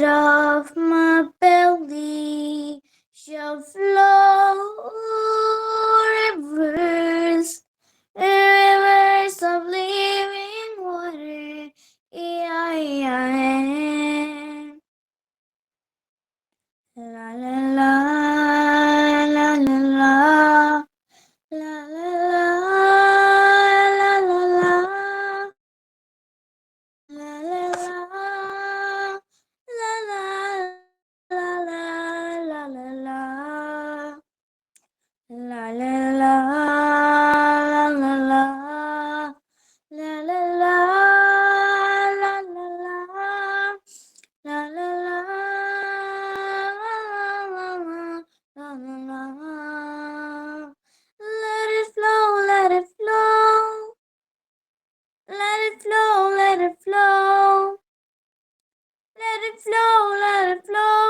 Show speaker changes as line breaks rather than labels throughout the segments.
Out of my belly shall flow rivers, rivers of living water. E-I-E-I-N. La la la la la la la la la la la. La la la la la la la la la. La la la la la la. La la la la la la. La la la la la la. Let it flow, let it flow. Let it flow, let it flow. Let it flow, let it flow.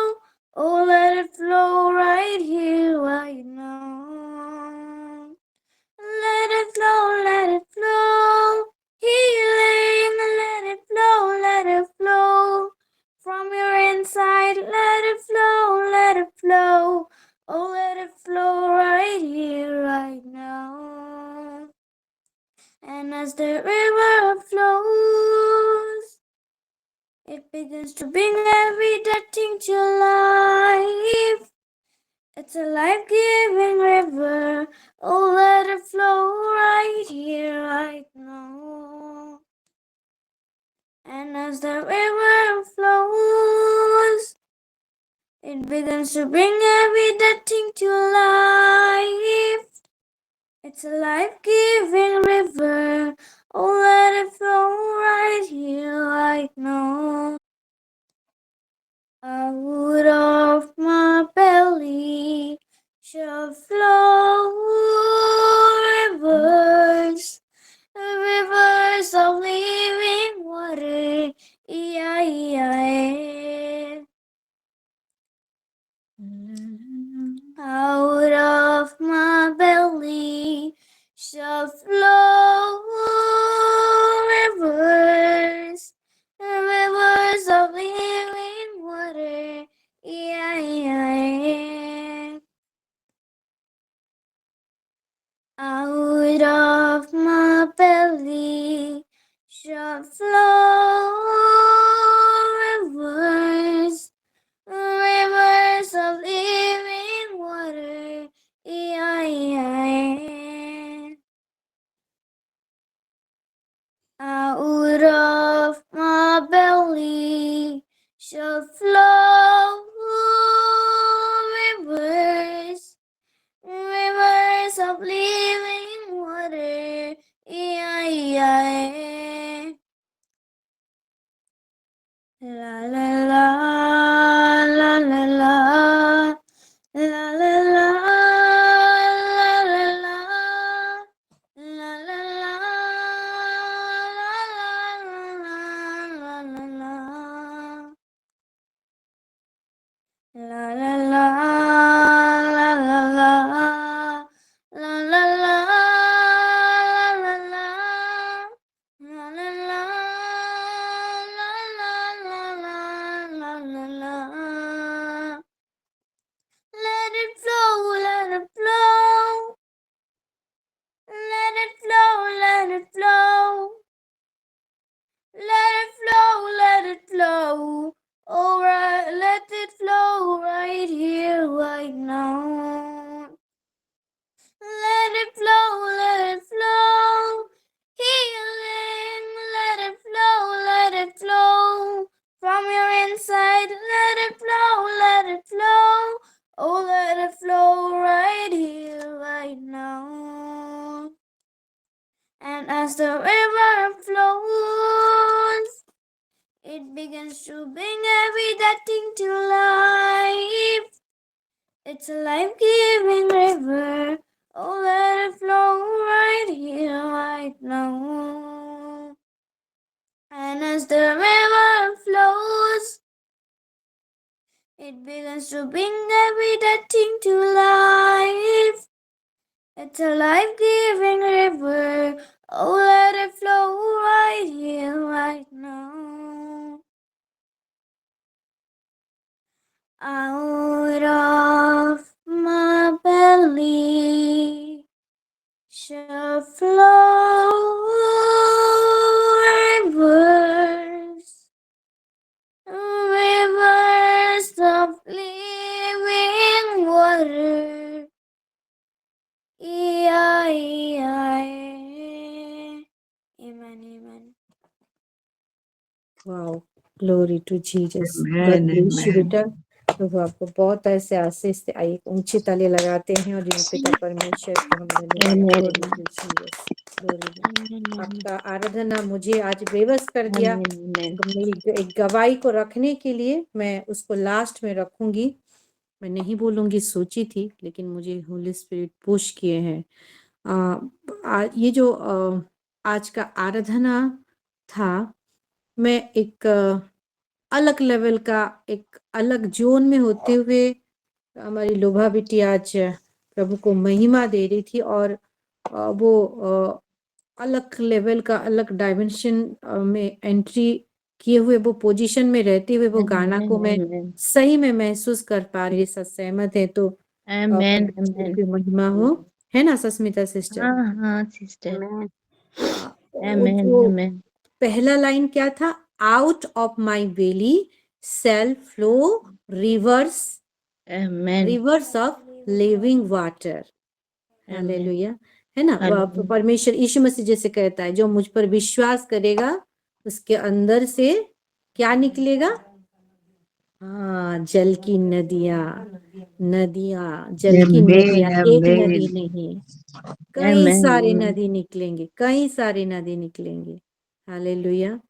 Oh, let it flow right here, right now. Let it flow, let it flow. Healing, let it flow, let it flow. From your inside, let it flow, let it flow. Oh, let it flow right here, right now. And as the river flows, it begins to bring every dead thing to life. It's a life-giving river. Oh, let it flow right here, right now. And as the river flows, it begins to bring every dead thing to life. It's a life-giving river. Oh, let it flow right here, right now. Out of my belly shall flow rivers, rivers of living water. E-I-E-I-E. Out of my belly shall flow rivers, rivers of living water. E-I-E-I-E. Out of my belly shall flow rivers, rivers of living water. E-I-E-I-E. Out of my belly shall flow rivers, rivers of living water. E-I-E-I-E. La la la la la la. La la la la la la. La la la la la la la. La la la la la la. La la la la la. La la la la la la la la. Let it flow, let it flow. Let it flow, let it flow. Let it flow, let it flow. Alright, let it flow right here, right now. Let it flow, let it flow. Healing, let it flow, let it flow. From your inside, let it flow, let it flow. Oh, let it flow right here, right now. And as the river flows, it begins to bring every dead thing to life. It's a life-giving river. Oh, let it flow right here, right now. And as the river flows, it begins to bring every dead thing to life. It's a life-giving river. Oh, let it flow right here, right now. Out of my belly shall flow rivers of living water. E-I-E-I. Amen, amen.
Wow, glory to Jesus.
Amen,
God bless you
amen.
बेटा। प्रभु आपको बहुत ऐसे आशीष से आइए ऊंचे ताले लगाते हैं और जिन पिता परमेश्वर को हम धन्यवाद।
Amen.
Glory to Jesus, glory. आपका आराधना मुझे आज बेबस कर दिया।
Amen.
मेरी एक गवाही को रखने के लिए मैं उसको लास्ट में रखूंगी। मैं नहीं बोलूंगी, सोची थी, लेकिन मुझे होली स्पिरिट पुश किए हैं। ये जो आज का आराधना था, मैं एक अलग लेवल का, एक अलग जोन में होते हुए हमारी लोभा बेटी आज प्रभु को महिमा दे रही थी और वो अलग लेवल का, अलग डायमेंशन में एंट्री किए हुए, वो पोजीशन में रहते हुए वो गाना को मैं सही में महसूस कर पा रही। सब सहमत है तो
Amen.
परमेश्वर
Amen.
की महिमा हो, है ना सस्मिता सिस्टर?
हाँ सिस्टर।
वो
Amen.
जो
Amen.
पहला लाइन क्या था? Out of my belly shall flow rivers,
Amen.
Rivers of living water. Hallelujah, है ना?
Hallelujah.
परमेश्वर यीशु मसीह जैसे कहता है, जो मुझ पर विश्वास करेगा उसके अंदर से क्या निकलेगा? हाँ, जल की नदियां, नदियां, जल की नदियां,
Amen.
एक नदी
Amen.
नहीं, कई
Amen.
सारे
Amen.
नदी निकलेंगे, कई सारे नदी निकलेंगे। हालेलुया।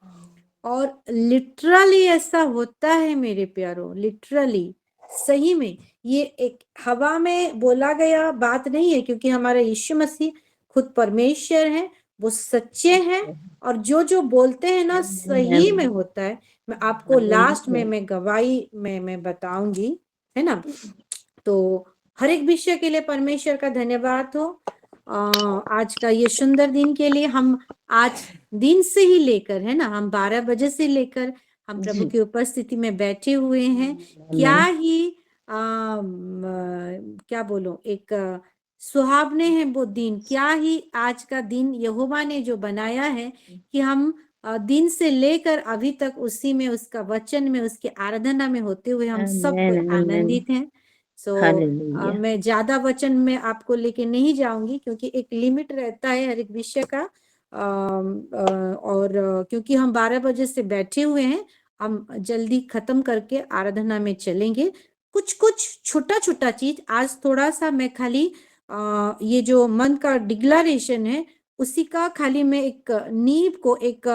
और लिटरली ऐसा होता है मेरे प्यारों, लिटरली, सही में। ये एक हवा में बोला गया बात नहीं है, क्योंकि हमारा यीशु मसीह खुद परमेश्वर है, वो सच्चे हैं और जो जो बोलते हैं ना सही में होता है। मैं आपको लास्ट में मैं गवाही में मैं बताऊंगी, है ना? तो हर एक विषय के लिए परमेश्वर का धन्यवाद हो। आज का ये सुंदर दिन के लिए हम आज दिन से ही लेकर, है ना, हम 12 बजे से लेकर हम प्रभु की उपस्थिति में बैठे हुए हैं। क्या ही क्या बोलो, एक सुहावने हैं वो दिन। क्या ही आज का दिन यहोवा ने जो बनाया है कि हम दिन से लेकर अभी तक उसी में, उसका वचन में, उसकी आराधना में होते हुए हम सब कोई आनंदित हैं।
Hallelujah.
मैं ज्यादा वचन में आपको लेके नहीं जाऊंगी, क्योंकि एक लिमिट रहता है हर एक विषय का। और क्योंकि हम 12 बजे से बैठे हुए हैं, हम जल्दी खत्म करके आराधना में चलेंगे। कुछ कुछ छोटा छोटा चीज आज थोड़ा सा मैं खाली ये जो मन का डिक्लेरेशन है उसी का खाली मैं एक नींव को, एक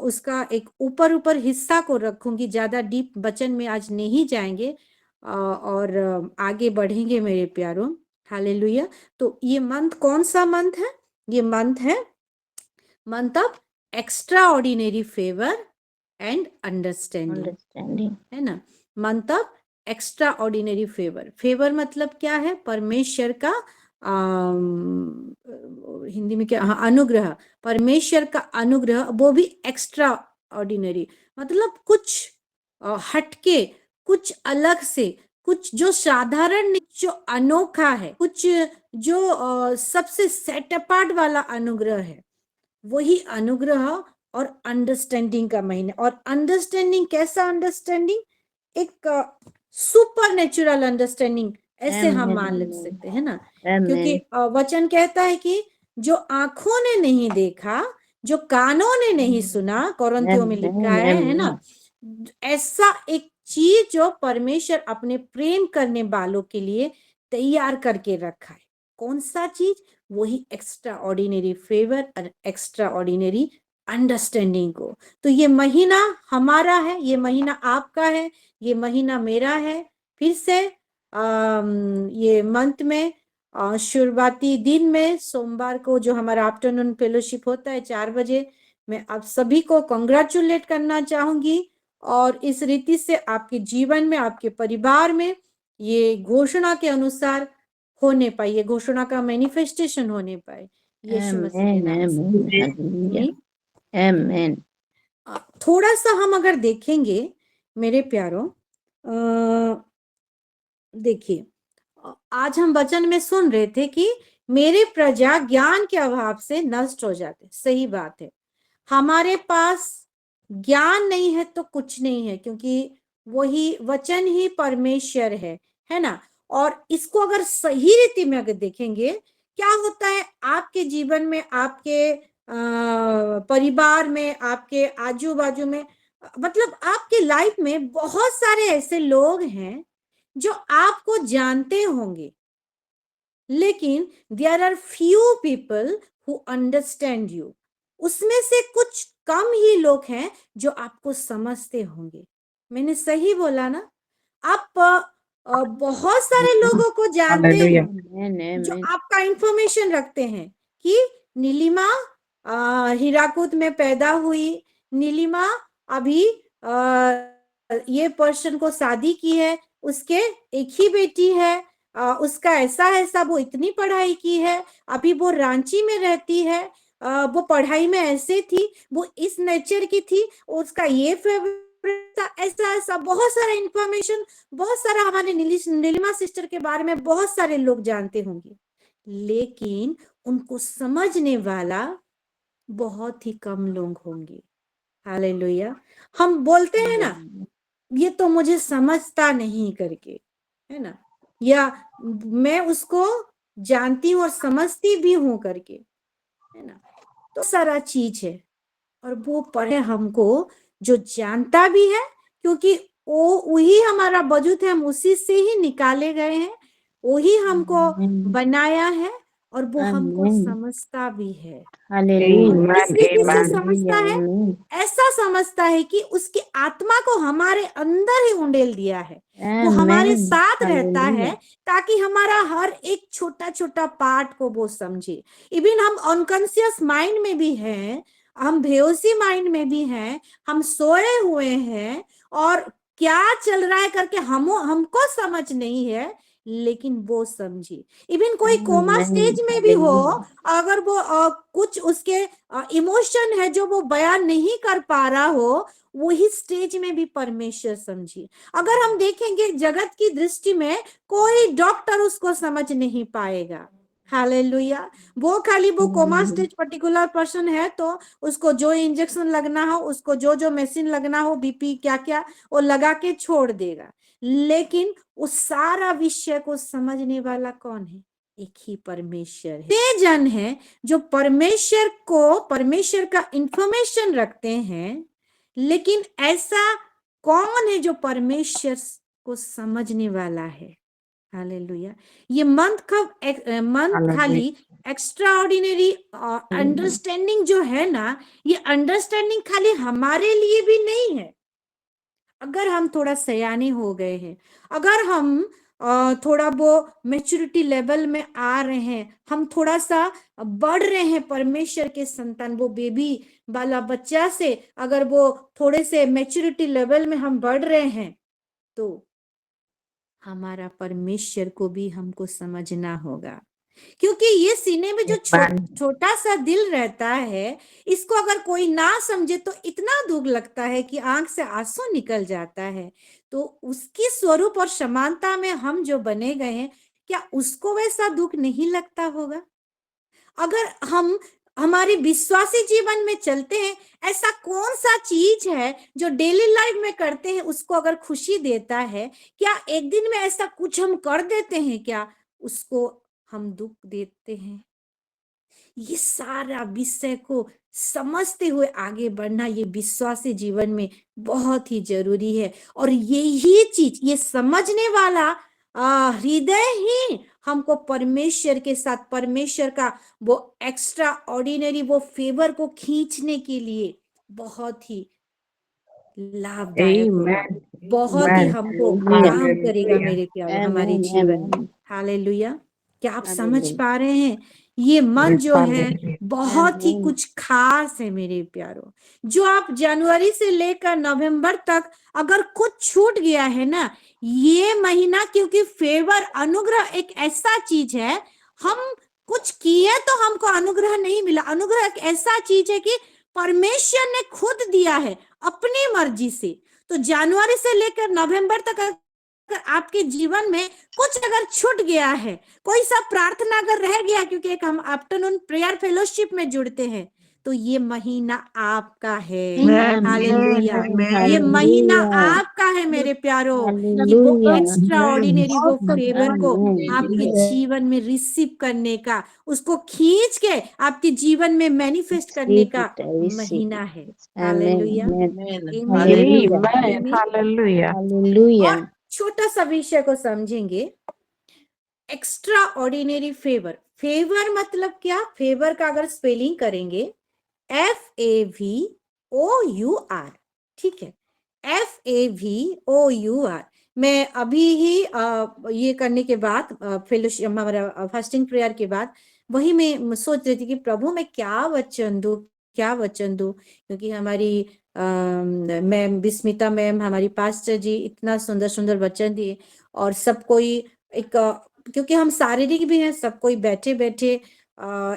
उसका एक ऊपर ऊपर हिस्सा को रखूंगी। ज्यादा डीप वचन में आज नहीं जाएंगे और आगे बढ़ेंगे मेरे प्यारों। हालेलुया। तो ये मंथ कौन सा मंथ है? ये मंथ है month of extra ordinary favour and understanding, है ना? Month of extra ordinary favour. Favour मतलब क्या है? परमेश्वर का हिंदी में क्या? हाँ, अनुग्रह। परमेश्वर का अनुग्रह, वो भी एक्स्ट्रा ऑर्डिनरी, मतलब कुछ हटके, कुछ अलग से, कुछ जो साधारण, जो अनोखा है, कुछ जो सबसे सेट अपार्ट वाला अनुग्रह है, वही अनुग्रह और अंडरस्टैंडिंग का महीना। और अंडरस्टैंडिंग कैसा अंडरस्टैंडिंग? एक सुपर नेचुरल अंडरस्टैंडिंग, ऐसे हम मान सकते हैं ना। क्योंकि वचन कहता है कि जो आंखों ने नहीं देखा, जो कानों ने नहीं सुना, कोरिन्थियों में लिखा है ना, ऐसा एक चीज जो परमेश्वर अपने प्रेम करने वालों के लिए तैयार करके रखा है। कौन सा चीज? वही एक्स्ट्रा ऑर्डिनरी फेवर और एक्स्ट्रा ऑर्डिनरी अंडरस्टैंडिंग को। तो ये महीना हमारा है, ये महीना आपका है, ये महीना मेरा है। फिर से ये मंथ में शुरुआती दिन में सोमवार को जो हमारा आफ्टरनून फेलोशिप होता है 4 बजे, मैं आप सभी को कंग्रेचुलेट करना चाहूंगी। और इस रीति से आपके जीवन में, आपके परिवार में ये घोषणा के अनुसार होने पाए, ये घोषणा का मैनिफेस्टेशन होने पाए, यीशु मसीह के नाम से।
Amen.
थोड़ा सा हम अगर देखेंगे मेरे प्यारों, देखिए, आज हम वचन में सुन रहे थे कि मेरी प्रजा ज्ञान के अभाव से नष्ट हो जाते। सही बात है, हमारे पास ज्ञान नहीं है तो कुछ नहीं है, क्योंकि वही वचन ही परमेश्वर है ना। और इसको अगर सही रीति में अगर देखेंगे, क्या होता है आपके जीवन में, आपके परिवार में, आपके आजू बाजू में, मतलब आपके लाइफ में बहुत सारे ऐसे लोग हैं जो आपको जानते होंगे, लेकिन there are few people who understand you. उसमें से कुछ कम ही लोग हैं जो आपको समझते होंगे। मैंने सही बोला ना? आप बहुत सारे लोगों को जानते
हालेलुया।
हैं
Amen.
जो
Amen.
आपका इंफॉर्मेशन रखते हैं कि नीलिमा हीराकुद में पैदा हुई, नीलिमा अभी ये पर्सन को शादी की है, उसके एक ही बेटी है, उसका ऐसा है, सब वो इतनी पढ़ाई की है, अभी वो रांची में रहती है, वो पढ़ाई में ऐसे थी, वो इस नेचर की थी, उसका ये फेवरेट था, ऐसा ऐसा बहुत सारा इंफॉर्मेशन, बहुत सारा हमारे नीलिमा सिस्टर के बारे में बहुत सारे लोग जानते होंगे, लेकिन उनको समझने वाला बहुत ही कम लोग होंगे। हालेलुया। हम बोलते हैं ना, ये तो मुझे समझता नहीं करके, है ना, या मैं उसको जानती हूँ और समझती भी हूँ करके, है ना। तो सारा चीज है, और वो पढ़े हमको जो जानता भी है, क्योंकि वो वही हमारा वजूद है, हम उसी से ही निकाले गए हैं, वही हमको
Amen.
बनाया है, और वो हमको
Amen.
समझता भी है।
Hallelujah.
और किस
Amen.
रीति से
Amen.
समझता
Hallelujah.
है?
Amen.
ऐसा समझता है कि उसकी आत्मा को हमारे अंदर ही उंडेल दिया है, वो हमारे
Amen.
साथ रहता है,
Hallelujah.
ताकि हमारा हर एक छोटा छोटा पार्ट को वो समझे। इवन हम अनकॉन्शियस माइंड में भी हैं, हम बेहोशी माइंड में भी हैं, हम सोए हुए हैं, और क्या चल रहा है करके हमको समझ नहीं है, लेकिन वो समझी। इवन कोई कोमा स्टेज
Amen.
में भी हो,
Hallelujah.
अगर वो कुछ उसके इमोशन है जो वो बयान नहीं कर पा रहा हो, वही स्टेज में भी परमेश्वर समझी। अगर हम देखेंगे जगत की दृष्टि में, कोई डॉक्टर उसको समझ नहीं पाएगा। हालेलुया। वो खाली वो coma
Amen.
Stage particular person है तो उसको जो इंजेक्शन लगना हो, उसको जो जो मशीन लगना हो, बीपी क्या क्या, वो लगा के छोड़ देगा। लेकिन उस सारा विषय को समझने वाला कौन है? एक ही परमेश्वर है। वे जन है जो परमेश्वर को, परमेश्वर का इंफॉर्मेशन रखते हैं, लेकिन ऐसा कौन है जो परमेश्वर को समझने वाला है? हालेलुया। ये मंथ
हालेलुया।
खाली एक्स्ट्रा ऑर्डिनरी अंडरस्टैंडिंग जो है ना, ये अंडरस्टैंडिंग खाली हमारे लिए भी नहीं है। अगर हम थोड़ा सयाने हो गए हैं, अगर हम थोड़ा वो मैच्योरिटी लेवल में आ रहे हैं, हम थोड़ा सा बढ़ रहे हैं परमेश्वर के संतान, वो बेबी वाला बच्चा से अगर वो थोड़े से मैच्योरिटी लेवल में हम बढ़ रहे हैं, तो हमारा परमेश्वर को भी हमको समझना होगा। क्योंकि ये सीने में जो छोटा सा दिल रहता है, इसको अगर कोई ना समझे तो इतना दुख लगता है कि आंख से आंसू निकल जाता है। तो उसकी स्वरूप और समानता में हम जो बने गए हैं, क्या उसको वैसा दुख नहीं लगता होगा? अगर हम हमारे विश्वासी जीवन में चलते हैं, ऐसा कौन सा चीज है जो डेली लाइफ में करते हैं उसको अगर खुशी देता है? क्या एक दिन में ऐसा कुछ हम कर देते हैं क्या उसको हम दुख देते हैं? ये सारा विषय को समझते हुए आगे बढ़ना, ये विश्वासी जीवन में बहुत ही जरूरी है। और यही चीज, ये समझने वाला हृदय ही हमको परमेश्वर के साथ, परमेश्वर का वो एक्स्ट्रा ऑर्डिनरी वो फेवर को खींचने के लिए बहुत ही लाभदायक होगा,
Amen.
बहुत ही
Amen.
हमको
Hallelujah.
काम करेगा
Hallelujah.
मेरे प्यारे, हमारे
Amen.
जीवन में।
Amen.
हालेलुया। क्या आप समझ
Hallelujah.
पा रहे हैं? ये मन जो है
Hallelujah.
बहुत ही
Amen.
कुछ खास है मेरे प्यारो। जो आप जनवरी से लेकर नवंबर तक अगर कुछ छूट गया है ना, ये महीना, क्योंकि फेवर अनुग्रह एक ऐसा चीज है, हम कुछ किए तो हमको अनुग्रह नहीं मिला। अनुग्रह एक ऐसा चीज है कि परमेश्वर ने खुद दिया है अपनी मर्जी से। तो जनवरी से लेकर नवंबर तक अगर आपके जीवन में कुछ अगर छूट गया है, कोई सा प्रार्थना अगर रह गया, क्योंकि एक हम आफ्टरनून प्रेयर फेलोशिप में जुड़ते हैं, तो ये महीना आपका है। हालेलुया, ये महीना
Hallelujah.
आपका है मेरे प्यारो। ये वो
Hallelujah.
एक्स्ट्रा ऑर्डिनरी वो फेवर को
Amen.
आपके जीवन में रिसीव करने का, उसको खींच के आपके जीवन में मैनिफेस्ट करने
Receive
का
it. I receive
महीना
it.
है।
Amen.
Hallelujah,
Amen.
आमीन,
Hallelujah.
आमीन।
Hallelujah.
और
Hallelujah.
छोटा सा विषय को समझेंगे, एक्स्ट्रा ऑर्डिनरी फेवर। फेवर मतलब क्या? फेवर का अगर स्पेलिंग करेंगे FAVOUR, ठीक है, FAVOUR। मैं अभी ही ये करने के बाद फेलोशिप, हमारा फास्टिंग प्रेयर के बाद वही मैं सोच रही थी कि प्रभु मैं क्या वचन दूं, क्या वचन दूं, क्योंकि हमारी मैम विस्मिता मैम, हमारी पास्टर जी इतना सुंदर सुंदर वचन दिए, और सब कोई एक क्योंकि हम शारीरिक भी हैं, सब कोई बैठे बैठे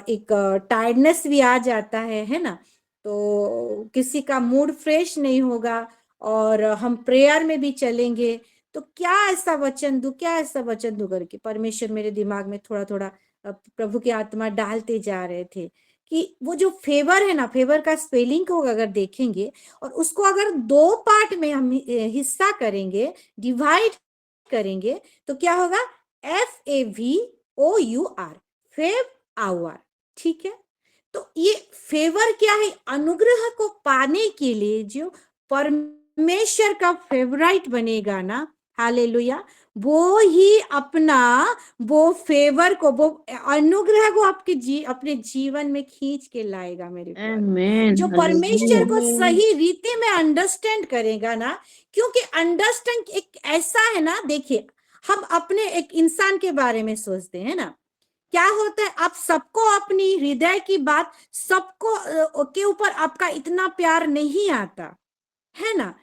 एक टायर्डनेस भी आ जाता है ना, तो किसी का मूड फ्रेश नहीं होगा, और हम प्रेयर में भी चलेंगे, तो क्या ऐसा वचन दूं, क्या ऐसा वचन दूं करके परमेश्वर मेरे दिमाग में थोड़ा थोड़ा प्रभु की आत्मा डालते जा रहे थे कि वो जो फेवर है ना, फेवर का स्पेलिंग को अगर देखेंगे और उसको अगर दो पार्ट में हम हिस्सा करेंगे, डिवाइड करेंगे, तो क्या होगा? FAVOUR, फेव आवर, ठीक है। तो ये फेवर क्या है? अनुग्रह को पाने के लिए जो परमेश्वर का फेवराइट बनेगा ना, हालेलुया, वो ही अपना वो फेवर को, वो अनुग्रह को अपने जीवन में खींच के लाएगा मेरे प्यारे।
Amen.
जो परमेश्वर
Hallelujah.
को सही रीति में अंडरस्टैंड करेगा ना, क्योंकि अंडरस्टैंड एक ऐसा है ना, देखिए हम अपने एक इंसान के बारे में सोचते हैं ना, क्या होता है, आप सबको अपनी हृदय की बात, सबको के ऊपर आपका इतना प्यार नहीं आता है ना,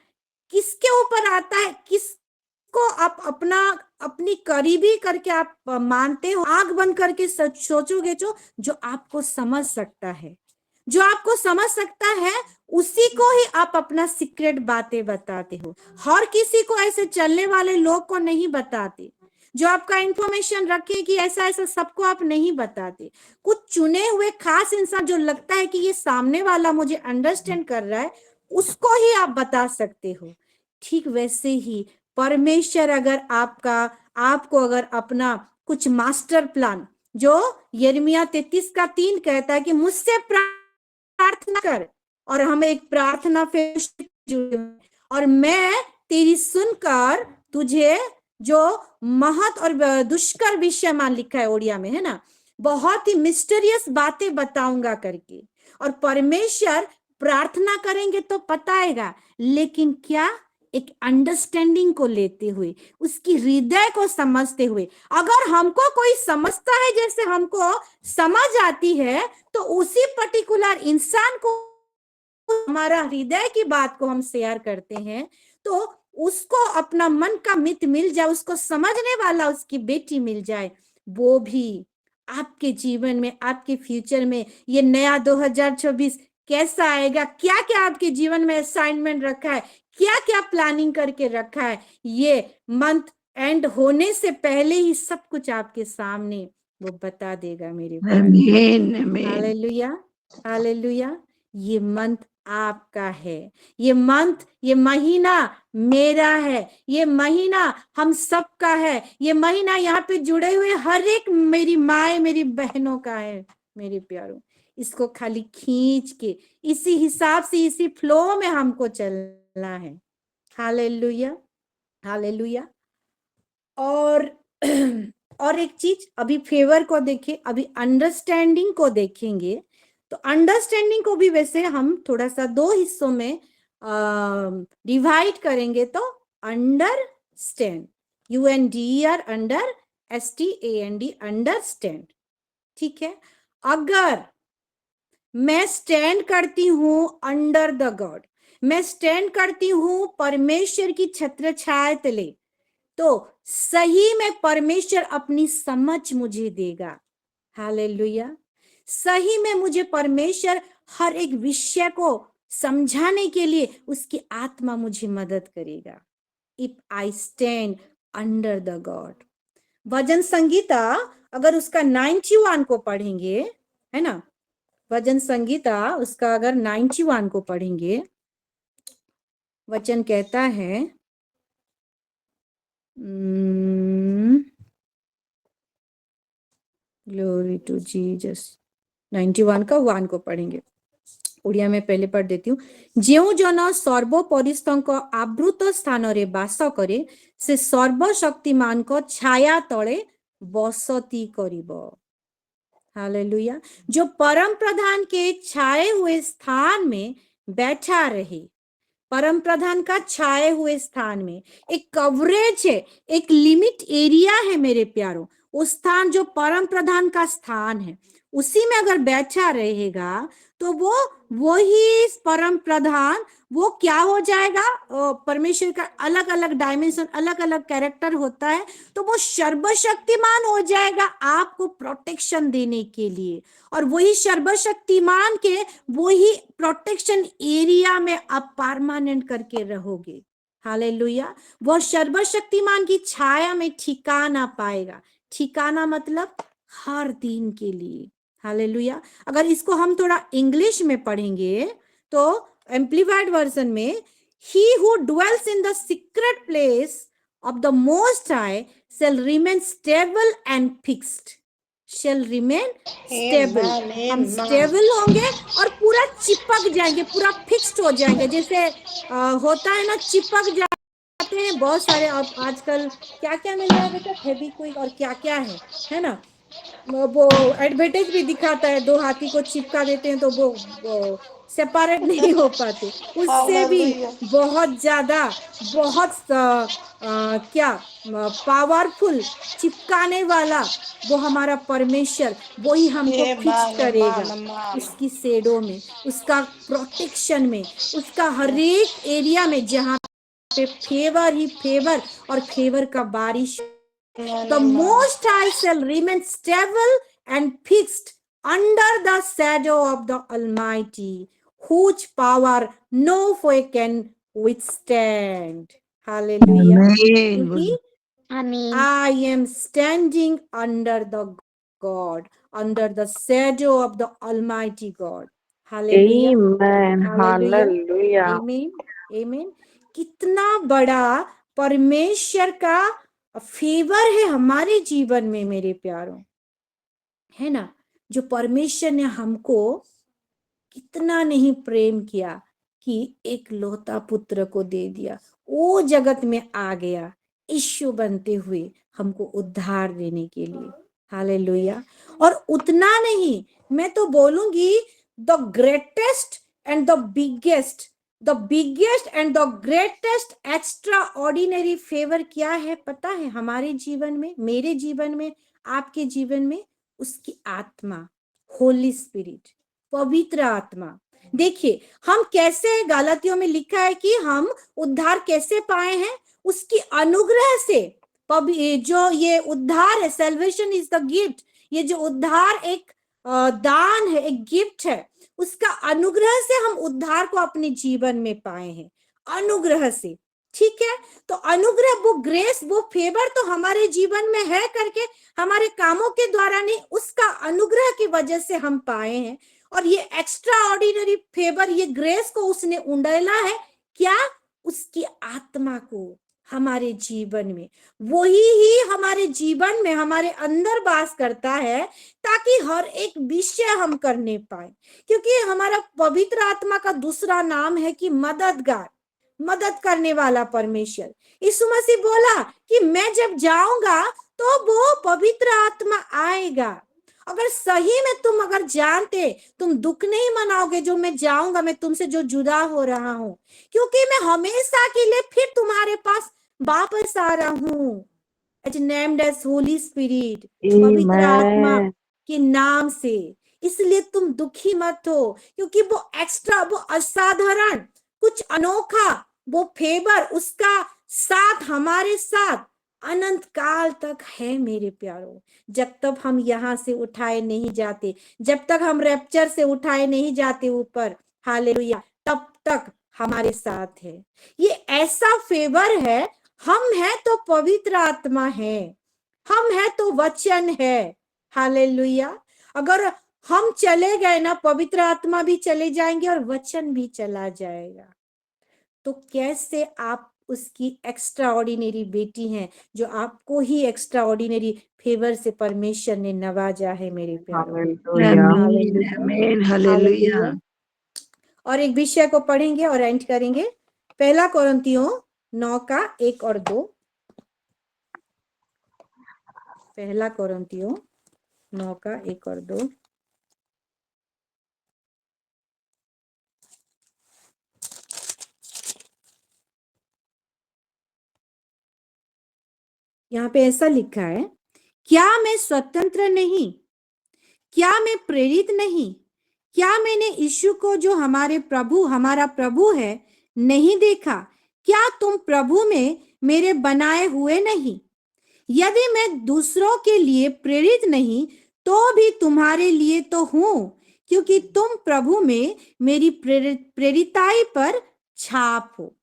किसके ऊपर आता है, किसको आप अपनी करीबी करके आप मानते हो, आंख बंद करके सोचोगे जो आपको समझ सकता है, जो आपको समझ सकता है, उसी को ही आप अपना सीक्रेट बातें बताते हो। हर किसी को ऐसे चलने वाले लोग को नहीं बताते, जो आपका इंफॉर्मेशन रखे कि ऐसा ऐसा सबको आप नहीं बताते। कुछ चुने हुए खास इंसान जो लगता है कि ये सामने वाला मुझे अंडरस्टैंड कर रहा है, उसको ही आप बता सकते हो। ठीक वैसे ही परमेश्वर अगर आपको अगर अपना कुछ मास्टर प्लान, जो यिर्मयाह 33:3 कहता है कि मुझसे प्रार्थना कर, और हमें एक प्रार्थना फेलोशिप जुड़ी, और मैं तेरी सुनकर तुझे जो महत और दुष्कर विषय मान लिखा है ओडिया में, है ना, बहुत ही मिस्टीरियस बातें बताऊंगा करके। और परमेश्वर प्रार्थना करेंगे तो पताएगा, लेकिन क्या? एक अंडरस्टैंडिंग को लेते हुए, उसकी हृदय को समझते हुए। अगर हमको कोई समझता है जैसे हमको समझ आती है, तो उसी पर्टिकुलर इंसान को हमारा हृदय की बात को हम शेयर करते हैं, तो उसको अपना मन का मित्र मिल जाए, उसको समझने वाला उसकी बेटी मिल जाए, वो भी आपके जीवन में, आपके फ्यूचर में ये नया 2024 कैसा आएगा, क्या क्या आपके जीवन में असाइनमेंट रखा है, क्या क्या प्लानिंग करके रखा है, ये मंथ एंड होने से पहले ही सब कुछ आपके सामने वो बता देगा मेरे प्यारे।
Amen. Amen.
Hallelujah, hallelujah. ये मंथ आपका है, ये मंथ, ये महीना मेरा है, ये महीना हम सबका है, ये महीना यहाँ पे जुड़े हुए हर एक मेरी माए, मेरी बहनों का है मेरे प्यारों। इसको खाली खींच के इसी हिसाब से, इसी फ्लो में हमको चलना है। Hallelujah, hallelujah. और और एक चीज, अभी फेवर को देखें, अभी अंडरस्टैंडिंग को देखेंगे। तो अंडरस्टैंडिंग को भी वैसे हम थोड़ा सा दो हिस्सों में डिवाइड करेंगे। तो understand, UNDER, under, STAND, understand, ठीक है। अगर मैं स्टैंड करती हूं अंडर द गॉड, मैं स्टैंड करती हूं परमेश्वर की छत्र छाया तले, तो सही में परमेश्वर अपनी समझ मुझे देगा। हालेलुया, सही में मुझे परमेश्वर हर एक विषय को समझाने के लिए उसकी आत्मा मुझे मदद करेगा। If I stand under the God. भजन संगीता अगर उसका 91 को पढ़ेंगे, है ना, भजन संगीता उसका अगर 91 को पढ़ेंगे, वचन कहता है ग्लोरी टू जीसस, 91 का 1 को पढ़ेंगे। ओडिया में पहले पढ़ देती हूँ। जेउ जन सर्वपरिस्थक आवृत स्थान रे बास करे से सर्वशक्तिमान को छाया तले बसती करिबो। हालेलुया। जो परम प्रधान के छाए हुए स्थान में बैठा रहे, परम प्रधान का छाए हुए स्थान में एक कवरेज है, एक लिमिट एरिया है मेरे प्यारों। उस स्थान जो परम प्रधान का स्थान है, उसी में अगर बैठा रहेगा तो वो वही परम प्रधान, वो क्या हो जाएगा, परमेश्वर का अलग अलग डायमेंशन, अलग अलग कैरेक्टर होता है, तो वो सर्वशक्तिमान हो जाएगा आपको प्रोटेक्शन देने के लिए। और वही सर्वशक्तिमान के वही प्रोटेक्शन एरिया में आप परमानेंट करके रहोगे। हालेलुया। वो सर्वशक्तिमान की छाया में ठिकाना पाएगा। ठिकाना मतलब हर दिन के लिए। हालेलुया। अगर इसको हम थोड़ा इंग्लिश में पढ़ेंगे तो एम्प्लीफाइड वर्जन में, he who dwells in the secret place of the most high shall remain stable and fixed, shall remain stable। हम स्टेबल होंगे और पूरा चिपक जाएंगे, पूरा फिक्स्ड हो जाएंगे। जैसे होता है ना, चिपक जाते हैं बहुत सारे। अब आजकल क्या क्या मिल रहा है बेटा, फेविक्विक और क्या क्या है ना, वो एडवर्टाइज भी दिखाता है, 2 हाथी को चिपका देते हैं तो वो सेपरेट नहीं हो पाते। उससे भी बहुत ज्यादा, बहुत क्या पावरफुल चिपकाने वाला वो हमारा परमेश्वर, वही हमको फिक्स करेगा उसकी शेडो में, उसका प्रोटेक्शन में, उसका हर एक एरिया में जहाँ पे फेवर ही फेवर और फेवर का बारिश। The Most High shall remain stable and fixed under the shadow of the Almighty, whose power no foe can withstand. Hallelujah. क्योंकि I am standing under the God, under the shadow of the Almighty God. Hallelujah.
Amen. Hallelujah.
Amen. Amen. कितना बड़ा परमेश्वर का favour है हमारे जीवन में मेरे प्यारों, है ना। जो परमेश्वर ने हमको कितना नहीं प्रेम किया कि एक लौता पुत्र को दे दिया, वो जगत में आ गया यीशु बनते हुए हमको उद्धार देने के लिए। हालेलुया। और उतना नहीं, मैं तो बोलूंगी the greatest and the biggest and the greatest extra ordinary favour क्या है पता है हमारे जीवन में, मेरे जीवन में, आपके जीवन में? उसकी आत्मा, होली स्पिरिट, पवित्र आत्मा। देखिए हम कैसे, गलातियों में लिखा है कि हम उद्धार कैसे पाए हैं, उसकी अनुग्रह से। जो ये उद्धार है, सैल्वेशन इज द गिफ्ट, ये जो उद्धार एक दान है, एक गिफ्ट है, उसका अनुग्रह से हम उद्धार को अपने जीवन में पाए हैं, अनुग्रह से। ठीक है, तो अनुग्रह, वो ग्रेस, वो फेवर तो हमारे जीवन में है करके हमारे कामों के द्वारा नहीं, उसका अनुग्रह की वजह से हम पाए हैं। और ये एक्स्ट्रा ऑर्डिनरी फेवर, ये ग्रेस को उसने उंडेला है क्या? उसकी आत्मा को हमारे जीवन में, वही ही हमारे जीवन में, हमारे अंदर वास करता है ताकि हर एक विषय हम करने पाए। क्योंकि हमारा पवित्र आत्मा का दूसरा नाम है कि मददगार, मदद करने वाला परमेश्वर। यीशु मसीह बोला कि मैं जब जाऊंगा तो वो पवित्र आत्मा आएगा। अगर सही में तुम अगर जानते, तुम दुख नहीं मनाओगे जो मैं जाऊंगा, मैं तुमसे जो जुदा हो रहा हूं, क्योंकि मैं हमेशा के लिए फिर तुम्हारे पास वापस आ रहा हूं। It's named as Holy Spirit, पवित्र आत्मा के नाम से। इसलिए तुम दुखी मत हो, क्योंकि वो एक्स्ट्रा, वो असाधारण, कुछ अनोखा, वो फेवर, उसका साथ हमारे साथ अनंत काल तक है मेरे प्यारों। जब तक हम यहाँ से उठाए नहीं जाते, जब तक हम रैप्चर से उठाए नहीं जाते ऊपर, हालेलुया, तब तक हमारे साथ है। ये ऐसा फेवर है, हम है तो पवित्र आत्मा है, हम है तो वचन है। हालेलुया। अगर हम चले गए ना, पवित्र आत्मा भी चले जाएंगे और वचन भी चला जाएगा। तो कैसे आप उसकी एक्स्ट्रा ऑर्डिनरी बेटी हैं, जो आपको ही एक्स्ट्रा ऑर्डिनरी फेवर से परमेश्वर ने नवाजा है मेरे प्यारों।
Hallelujah.
Hallelujah,
Amen.
Hallelujah.
Hallelujah.
और एक विषय को पढ़ेंगे और एंड करेंगे। पहला कोरिन्थियों 9 का 1 और 2। पहला कोरिन्थियों 9 का 1 और 2। यहाँ पे ऐसा लिखा है, क्या मैं स्वतंत्र नहीं, क्या मैं प्रेरित नहीं, क्या मैंने यीशु को जो हमारा प्रभु है नहीं देखा, क्या तुम प्रभु में मेरे बनाए हुए नहीं। यदि मैं दूसरों के लिए प्रेरित नहीं तो भी तुम्हारे लिए तो हूं, क्योंकि तुम प्रभु में मेरी प्रेरिताई पर छाप हो।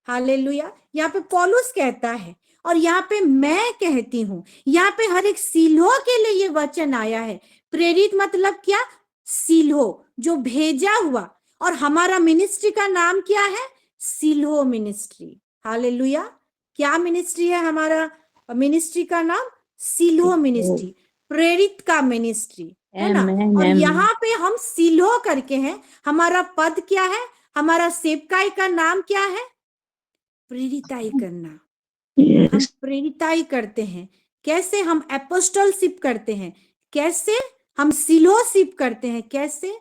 हालेलुया। यहाँ पे पौलुस कहता है और यहाँ पे मैं कहती हूं, यहाँ पे हर एक सील्हो के लिए ये वचन आया है। प्रेरित मतलब क्या? सील्हो, जो भेजा हुआ। और हमारा मिनिस्ट्री का नाम क्या है? सील्हो मिनिस्ट्री। हालेलुया। क्या मिनिस्ट्री है हमारा? मिनिस्ट्री का नाम सील्हो मिनिस्ट्री, प्रेरित का मिनिस्ट्री, है ना।
Amen,
और
amen.
यहाँ पे हम सील्हो करके हैं। हमारा पद क्या है? हमारा सेवकाई का नाम क्या है? प्रेरिताई करना। हम
Yes.
प्रेरिताई करते हैं। कैसे? हम एपोस्टलशिप करते हैं। कैसे? हम सिलोशिप करते हैं। कैसे?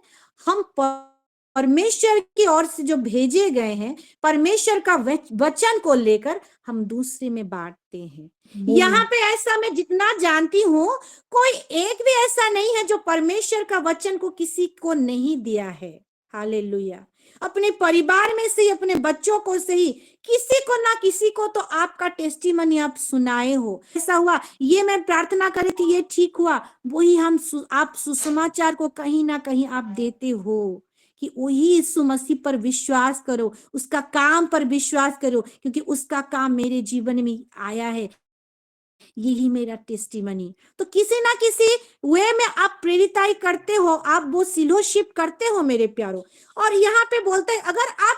हम परमेश्वर की ओर से जो भेजे गए हैं, परमेश्वर का वचन को लेकर हम दूसरे में बांटते हैं। यहाँ पे ऐसा मैं जितना जानती हूँ, कोई एक भी ऐसा नहीं है जो परमेश्वर का वचन को किसी को नहीं दिया है। हालेलुया। अपने परिवार में से ही, अपने बच्चों को से ही, किसी को ना किसी को तो आपका टेस्टिमनी आप सुनाए हो। ऐसा हुआ, ये मैं प्रार्थना करी थी, ये ठीक हुआ, वही आप सुसमाचार को कहीं ना कहीं आप देते हो कि वही यीशु मसीह पर विश्वास करो, उसका काम पर विश्वास करो, क्योंकि उसका काम मेरे जीवन में आया है। यही मेरा टेस्टिमनी। तो किसी ना किसी वे में आप प्रेरिताई करते हो, आप वो सिलोशिप करते हो मेरे प्यारो। और यहाँ पे बोलते हैं, अगर आप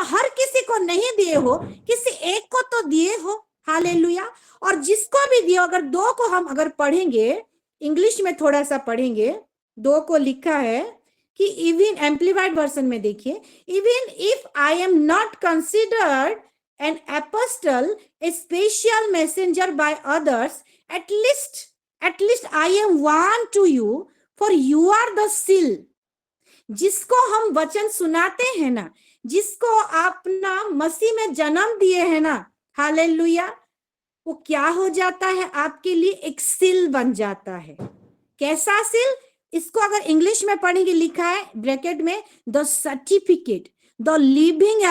हर किसी को नहीं दिए हो, किसी एक को तो दिए हो। हालेलुया। और जिसको भी दिए, अगर 2 को हम अगर पढ़ेंगे, इंग्लिश में थोड़ा सा पढ़ेंगे, 2 को लिखा है कि इवन एम्प्लीफाइड वर्जन में देखिए, even if I am not considered an apostle, a special messenger by others, at least I am one to you, for you are the seal. जिसको हम वचन सुनाते हैं ना, जिसको अपना मसीह में जन्म दिए हैं ना, हालेलुया, वो क्या हो जाता है? आपके लिए एक सील बन जाता है। कैसा सील? इसको अगर इंग्लिश में पढ़ेंगे, लिखा है ब्रैकेट में, the certificate, the living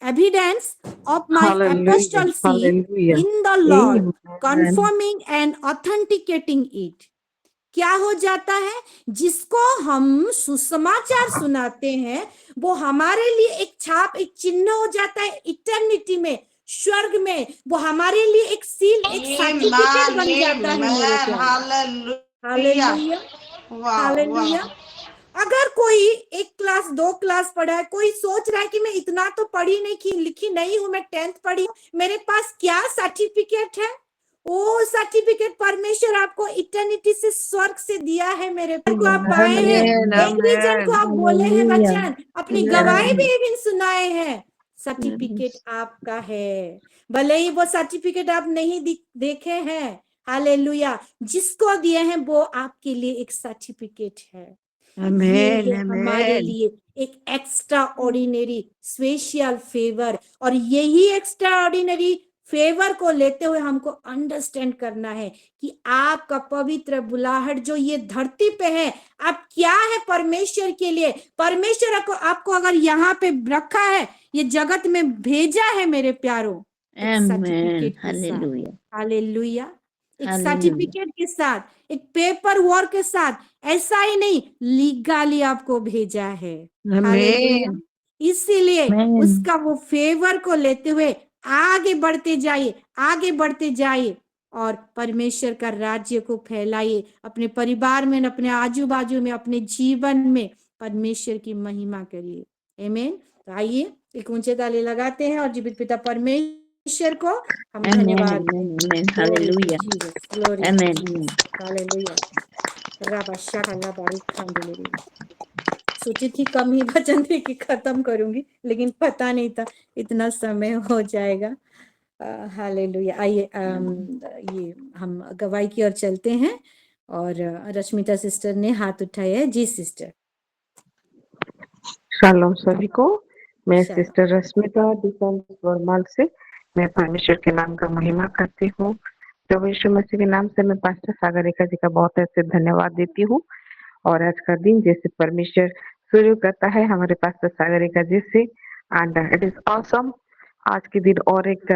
evidence of my
Hallelujah.
apostleship
Hallelujah.
in the Lord,
Amen.
confirming and authenticating it. क्या हो जाता है? जिसको हम सुसमाचार सुनाते हैं, वो हमारे लिए एक छाप, एक चिन्ह हो जाता है इटर्निटी में, स्वर्ग में। वो हमारे लिए एक सील, एक सर्टिफिकेट बन जाता है मेरे प्यारे। Hallelujah, hallelujah. अगर कोई 1 क्लास 2 क्लास पढ़ा है, कोई सोच रहा है कि मैं इतना तो पढ़ी नहीं, लिखी नहीं हूं, मैं 10th पढ़ी हूं, मेरे पास क्या सर्टिफिकेट है? वो सर्टिफिकेट परमेश्वर आपको इटर्निटी से, स्वर्ग से दिया है मेरे को। आप पाए हैं, एक भी जन को आप बोले हैं वचन, अपनी गवाही भी एक दिन सुनाए हैं, सर्टिफिकेट आपका है। भले ही वो सर्टिफिकेट आप नहीं देखे हैं, हालेलुया, जिसको दिए हैं वो आपके लिए एक सर्टिफिकेट है।
Amen.
ये हमारे
Amen.
लिए एक एक्स्ट्रा ऑर्डिनरी स्पेशल फेवर। और यही एक्स्ट्रा ऑर्डिनरी फेवर को लेते हुए हमको अंडरस्टैंड करना है कि आपका पवित्र बुलाहट जो ये धरती पे है, आप क्या है परमेश्वर के लिए। परमेश्वर को आपको अगर यहाँ पे रखा है, ये जगत में भेजा है मेरे प्यारो, एक सर्टिफिकेट के साथ।
Hallelujah.
हालेलुया। एक
हालेलुया।
सर्टिफिकेट के साथ, एक पेपर वर्क के साथ। ऐसा ही नहीं, लीगली आपको भेजा है। हालेलुया।
Amen.
इसीलिए
Amen.
उसका वो फेवर को लेते हुए आगे बढ़ते जाइए, आगे बढ़ते जाइए और परमेश्वर का राज्य को फैलाइए अपने परिवार में, अपने आजू बाजू में, अपने जीवन में परमेश्वर की महिमा करिए। आमीन। तो आइए एक ऊंचे ताली लगाते हैं और जीवित पिता परमेश्वर को हम
Amen.
धन्यवाद
Amen.
देंगे।
Amen.
Glory to
Hallelujah.
Jesus, glory to
Amen.
Jesus, hallelujah. राबा शाखा बारिक खांडुलेरी। सोची थी कम ही वचन दे के खत्म करूंगी, लेकिन पता नहीं था इतना समय हो जाएगा। हालेलुया। आइए ये हम गवाही की ओर चलते हैं और रश्मिता सिस्टर ने हाथ उठाया है। जी सिस्टर।
शालोम सभी को। मैं
शालोम।
सिस्टर रश्मिता डिफेंस वर्माल से मैं परमेश्वर के नाम का महिमा करती हूँ। प्रभु यीशु मसीह के नाम से मैं पास्टर सागरिका जी का बहुत ऐसे धन्यवाद देती हूँ। और आज का दिन जैसे परमेश्वर शुरू करता है हमारे पास्टर सागरिका जी से, एंड इट इज ऑसम। आज के दिन और एक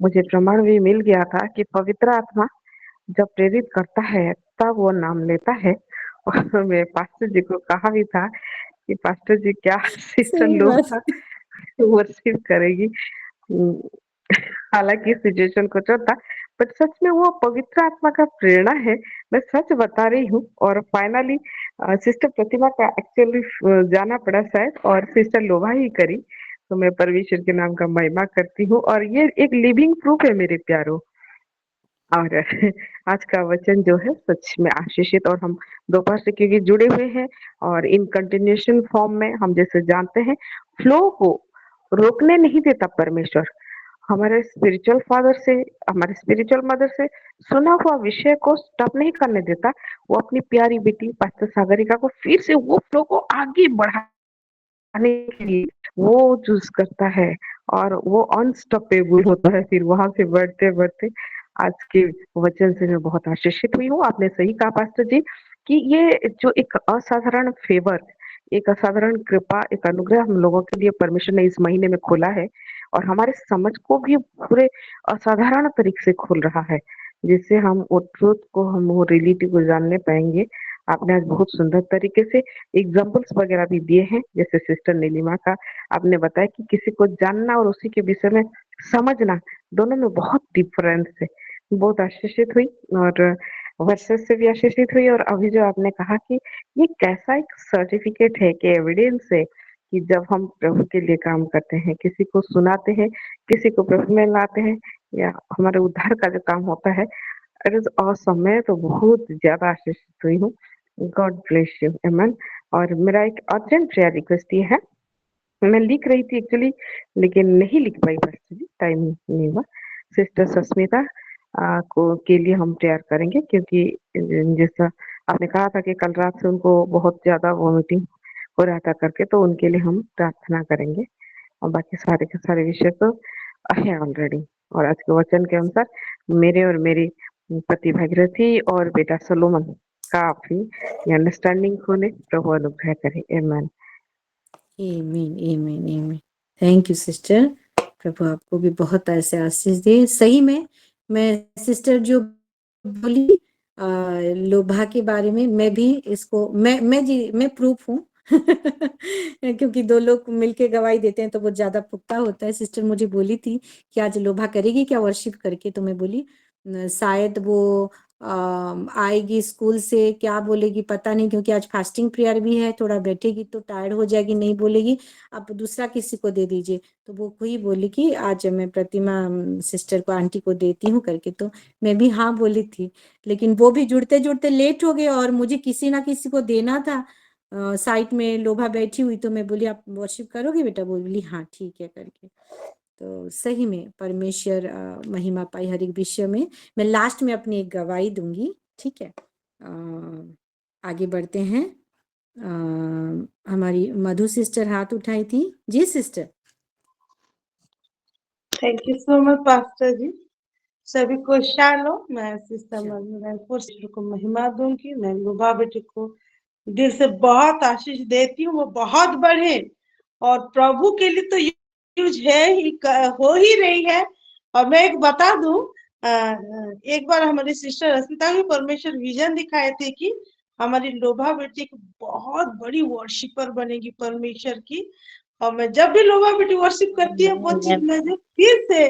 मुझे प्रमाण भी मिल गया था कि पवित्र आत्मा जब प्रेरित करता है तब वो नाम लेता है। और मैं पास्टर जी को कहा भी था कि पास्टर जी क्या सिस्टर
सही बात।
लोहा वर्शिप करेगी। हालांकि सिचुएशन कुछ और था, बट सच में वो पवित्र आत्मा का प्रेरणा है। मैं सच बता रही हूँ। और फाइनली सिस्टर प्रतिमा का एक्चुअली जाना पड़ा शायद, और सिस्टर लोहा ही करी। तो मैं परमेश्वर के नाम का महिमा करती हूँ, और ये एक लिविंग प्रूफ है मेरे प्यारों। और आज का वचन जो है सच में आशीषित, और हम दोपहर से क्योंकि जुड़े हुए हैं और इन कंटिन्यूएशन फॉर्म में हम जैसे जानते हैं फ्लो को रोकने नहीं देता परमेश्वर। हमारे स्पिरिचुअल फादर से, हमारे स्पिरिचुअल मदर से सुना हुआ विषय को स्टॉप नहीं करने देता। वो अपनी प्यारी बेटी पास्टर सागरिका को फिर से वो फ्लो को आगे बढ़ा आने के लिए वो चूज करता है, और वो अनस्टॉपेबल होता है। फिर वहां से बढ़ते बढ़ते आज के वचन से मैं बहुत आशीषित हुई हूँ। आपने सही कहा पास्टर जी कि ये जो एक असाधारण फेवर, एक असाधारण कृपा, एक अनुग्रह हम लोगों के लिए परमेश्वर ने इस महीने में खोला है, और हमारे समझ को भी पूरे असाधारण तरीके से खोल रहा है, जिससे हम वो ट्रूथ को, हम वो रियलिटी को जानने पाएंगे। आपने आज बहुत सुंदर तरीके से एग्जाम्पल्स वगैरह भी दिए हैं, जैसे सिस्टर नीलिमा का आपने बताया कि किसी को जानना और उसी के विषय में समझना, दोनों में बहुत डिफरेंस है। बहुत आशीषित हुई, और वर्सेस से भी आशीषित हुई। और अभी जो आपने कहा कि ये कैसा एक सर्टिफिकेट है, कि एविडेंस है कि जब हम प्रभु के लिए काम करते हैं, किसी को सुनाते हैं, किसी को प्रभु में लाते हैं, या हमारे उद्धार का जो काम होता है, इट इज ऑसम। मैं तो बहुत ज्यादा आशीषित हुई हूँ। God bless you. आमेन। और मेरा एक अर्जेंट प्रेयर रिक्वेस्ट ये है, मैं लिख रही थी एक्चुअली, लेकिन नहीं लिख पाई पास्टर जी, टाइम नहीं हुआ। सिस्टर सस्मिता को के लिए हम प्रेयर करेंगे, क्योंकि जैसा आपने कहा था कि कल रात से उनको बहुत ज्यादा वॉमिटिंग हो रहा था करके, तो उनके लिए हम प्रार्थना करेंगे। और बाकी सारे के सारे विषय तो है ऑलरेडी। और आज के वचन के अनुसार मेरे और मेरी पति भागीरथी और बेटा सोलोमन काफी अंडरस्टैंडिंग होने प्रभु अनुग्रह करे। आमेन।
आमीन, आमीन, आमीन। Thank you sister. प्रभु आपको भी बहुत ऐसे आशीष दे। सही में मैं सिस्टर जो बोली लोभा के बारे में, मैं भी इसको मैं प्रूफ हूँ। क्योंकि दो लोग मिलके गवाही देते हैं तो वो ज्यादा पुख्ता होता है। सिस्टर मुझे बोली थी कि आज लोभा करेगी क्या वर्शिप करके, तो मैं बोली शायद वो आएगी स्कूल से, क्या बोलेगी पता नहीं, क्योंकि आज फास्टिंग प्रेयर भी है, थोड़ा बैठेगी तो टायर्ड हो जाएगी, नहीं बोलेगी, आप दूसरा किसी को दे दीजिए। तो वो कोई बोली कि आज मैं प्रतिमा सिस्टर को, आंटी को देती हूँ करके, तो मैं भी हाँ बोली थी। लेकिन वो भी जुड़ते जुड़ते लेट हो गए और मुझे किसी ना किसी को देना था। साइड में लोभा बैठी हुई, तो मैं बोली आप वर्शिप करोगे बेटा, बोली हाँ ठीक है करके। तो सही में परमेश्वर महिमा पाई हर एक विषय में। मैं लास्ट में अपनी एक गवाही दूंगी, ठीक है। आगे बढ़ते हैं। हमारी मधु सिस्टर हाथ उठाई थी। जी sister.
Thank you so much pastor ji. सभी को शालो। मैं सिस्टर मधुपुर को महिमा दूंगी। मैं लुबा बेटी को दिल से बहुत आशीष देती हूँ, वो बहुत बढ़े, और प्रभु के लिए तो यूज है ही, हो ही रही है। और मैं एक बता दूं, एक बार हमारी सिस्टर रश्मिता को परमेश्वर विजन दिखाए थे कि हमारी लोभा बेटी एक बहुत बड़ी वर्शिपर बनेगी परमेश्वर की। और मैं जब भी लोगों बेटी वर्शिप करती है वो चीज मुझे फिर से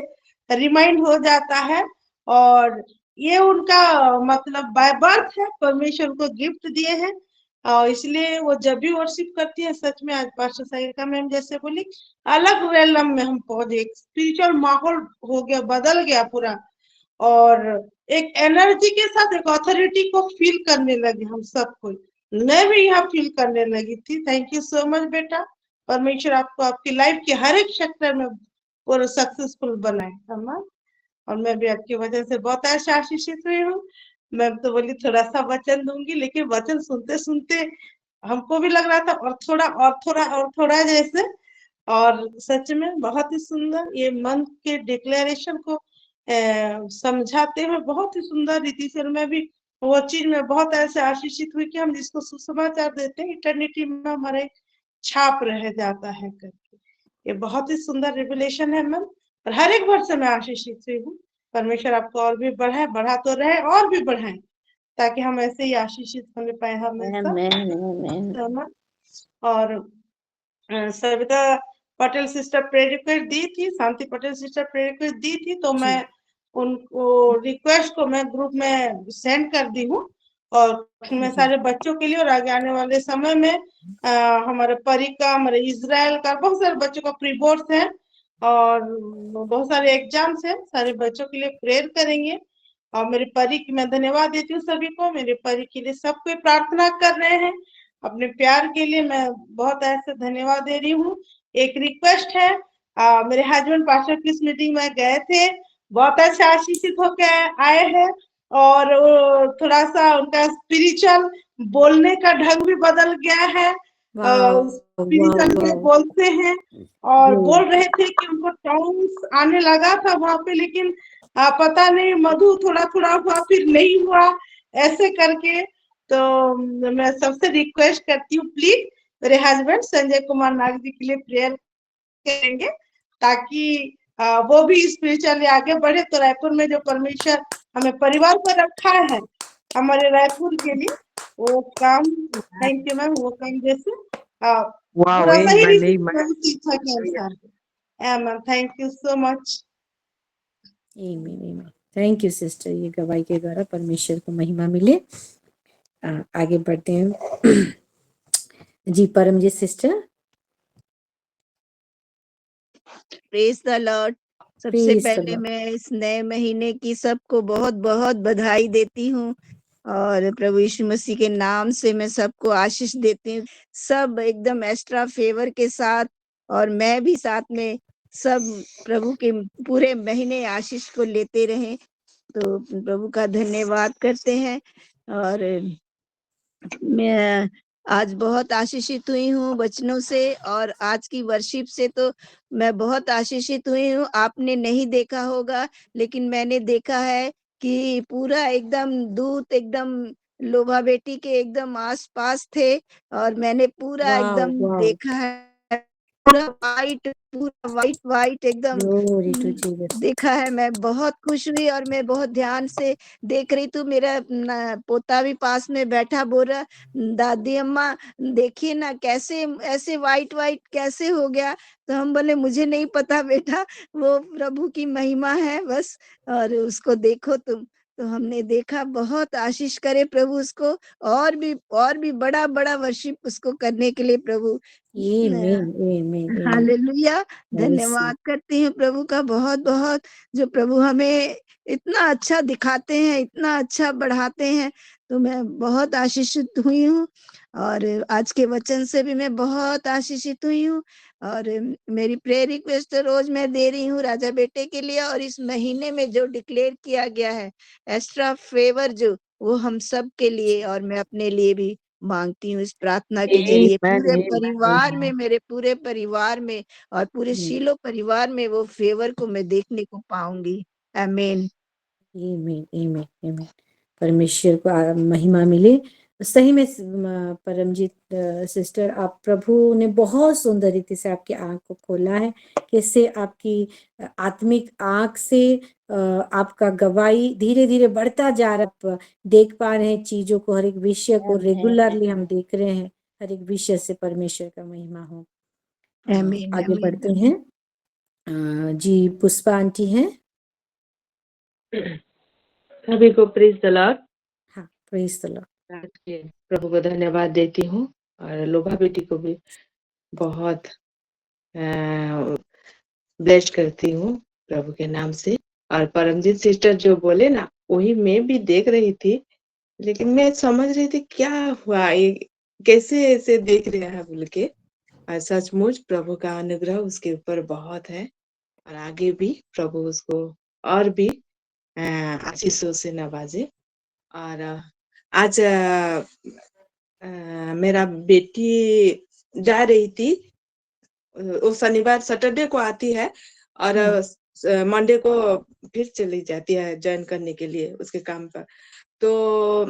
रिमाइंड हो जाता है। और ये उनका मतलब बाय बर्थ है, परमेश्वर उनको गिफ्ट दिए हैं। और इसलिए वो जब भी वर्शिप करती है, सच में आज पास्टर साइका मैम जैसे बोली, अलग रेलम में हम पहुंचे, एक स्पिरिचुअल माहौल हो गया, बदल गया पूरा। और एक एनर्जी के साथ एक अथॉरिटी को फील करने लगे हम सब कोई। मैं भी यहाँ फील करने लगी थी। थैंक यू सो मच बेटा। परमेश्वर आपको आपकी लाइफ के हर एक सेक्टर में पूरा सक्सेसफुल बनाए, अम्मा। और मैं भी आपकी वजह से बहुत ऐसे आशीषित हुई हूँ। मैं तो बोली थोड़ा सा वचन दूंगी, लेकिन वचन सुनते सुनते हमको भी लग रहा था और थोड़ा और थोड़ा और थोड़ा जैसे। और सच में बहुत ही सुंदर ये मन के डिक्लेरेशन को समझाते हुए बहुत ही सुंदर रीति से। और मैं भी वो चीज में बहुत ऐसे आशीषित हुई कि हम जिसको सुसमाचार देते हैं इटर्निटी में हमारे छाप रह जाता है करके। ये बहुत ही सुंदर रिविलेशन है मैम। और हर एक वर्ष से मैं आशीषित हुई हूँ। परमेश्वर आपको और भी बढ़ाए, बढ़ा तो रहे और भी बढ़ाए, ताकि हम ऐसे ही आशीषित होने पाए हमेशा। और Savita Patel sister prayer request दी थी, Shanti Patel sister prayer request दी थी, तो मैं उनको रिक्वेस्ट को मैं ग्रुप में सेंड कर दी हूँ। और मैं सारे बच्चों के लिए और आगे आने वाले समय में हमारे परी का, हमारे इजराइल का, बहुत सारे बच्चों का प्री बोर्ड्स है और बहुत सारे एग्जाम्स है, सारे बच्चों के लिए प्रेयर करेंगे। और मेरी परी की मैं धन्यवाद देती हूँ सभी को, मेरे परी के लिए सब कोई प्रार्थना कर रहे हैं। अपने प्यार के लिए मैं बहुत ऐसे धन्यवाद दे रही हूँ। एक रिक्वेस्ट है, मेरे हस्बैंड पास्टर की मीटिंग में गए थे, बहुत अच्छे आशीषित होकर आए हैं। और थोड़ा सा उनका स्पिरिचुअल बोलने का ढंग भी बदल गया है। स्पिरिचुअल से बोलते हैं और बोल रहे थे कि उनको टॉन्ग्स आने लगा था वहां पे, लेकिन पता नहीं मधु थोड़ा थोड़ा हुआ फिर नहीं हुआ, ऐसे करके। तो मैं सबसे रिक्वेस्ट करती हूँ, प्लीज मेरे हस्बैंड संजय कुमार नाग जी के लिए प्रेयर करेंगे, ताकि वो भी स्पिरिचुअली आगे बढ़े। तो रायपुर में जो परमेश्वर हमें परिवार पर रखा है हमारे रायपुर के लिए, वो काम, थैंक यू मैम, वो काम जैसे पूरा सही इच्छा के अनुसार। Ma'am thank you so much.
Thank you sister, ये गवाही के द्वारा परमेश्वर को महिमा मिले। आगे बढ़ते हैं जी, Paramjit sister.
Praise the Lord. सबसे पहले मैं इस नए महीने की सबको बहुत बहुत बधाई देती हूँ और प्रभु यीशु मसीह के नाम से मैं सबको आशीष देती हूँ, सब एकदम एक्स्ट्रा फेवर के साथ। और मैं भी साथ में, सब प्रभु के पूरे महीने आशीष को लेते रहें, तो प्रभु का धन्यवाद करते हैं। और मैं आज बहुत आशीषित हुई हूँ वचनों से, और आज की वर्शिप से तो मैं बहुत आशीषित हुई हूँ। आपने नहीं देखा होगा, लेकिन मैंने देखा है कि पूरा एकदम दूत एकदम लोभा बेटी के एकदम आस पास थे, और मैंने पूरा एकदम देखा है, पूरा वाइट एकदम देखा है। मैं बहुत खुश हुई और मैं बहुत ध्यान से देख रही थी। मेरा पोता भी पास में बैठा, बोल रहा, दादी अम्मा देखिए ना कैसे ऐसे वाइट कैसे हो गया। तो हम बोले मुझे नहीं पता बेटा, वो प्रभु की महिमा है बस, और उसको देखो तुम। तो हमने देखा, बहुत आशीष करे प्रभु उसको, और भी बड़ा वर्शिप उसको करने के लिए प्रभु। हालेलुया। धन्यवाद करती हूँ प्रभु का बहुत बहुत, जो प्रभु हमें इतना अच्छा दिखाते हैं, इतना अच्छा बढ़ाते हैं। तो मैं बहुत आशीषित हुई हूँ, और आज के वचन से भी मैं बहुत आशीषित हुई हूँ। और मेरी प्रेयर रिक्वेस्ट तो रोज मैं दे रही हूँ राजा बेटे के लिए, और इस महीने में जो डिक्लेयर किया गया है एक्स्ट्रा फेवर, जो वो हम सब के लिए और मैं अपने लिए भी मांगती हूँ इस प्रार्थना के जरिए। पूरे परिवार में, मेरे पूरे परिवार में और पूरे शीलो परिवार में वो फेवर को मैं देखने को पाऊंगी। आमीन।
परमेश्वर को महिमा मिले। सही में परमजीत सिस्टर, आप प्रभु ने बहुत सुंदर रीति से आपकी आंख को खोला है, कैसे आपकी आत्मिक आंख से आपका गवाही धीरे धीरे बढ़ता जा रहा। आप देख पा रहे हैं चीजों को, हर एक विषय को रेगुलरली हम देख रहे हैं, हर एक विषय से परमेश्वर का महिमा हो।
आमीन,
आगे
आमीन।
बढ़ते हैं। जी पुष्पा आंटी हैं।
सभी को प्रेज द लॉर्ड।
हाँ, प्रेज द लॉर्ड।
आज के प्रभु को धन्यवाद देती हूँ और लोभा बेटी को भी बहुत ब्लेस करती हूँ प्रभु के नाम से। और परमजीत सिस्टर जो बोले ना, वही मैं भी देख रही थी, लेकिन मैं समझ रही थी क्या हुआ, ये कैसे ऐसे देख रहा है बोल के। और सचमुच प्रभु का अनुग्रह उसके ऊपर बहुत है और आगे भी प्रभु उसको और भी आशीषों से नवाजे। और आज मेरा बेटी जा रही थी, वो शनिवार सैटरडे को आती है और मंडे को फिर चली जाती है ज्वाइन करने के लिए उसके काम पर। तो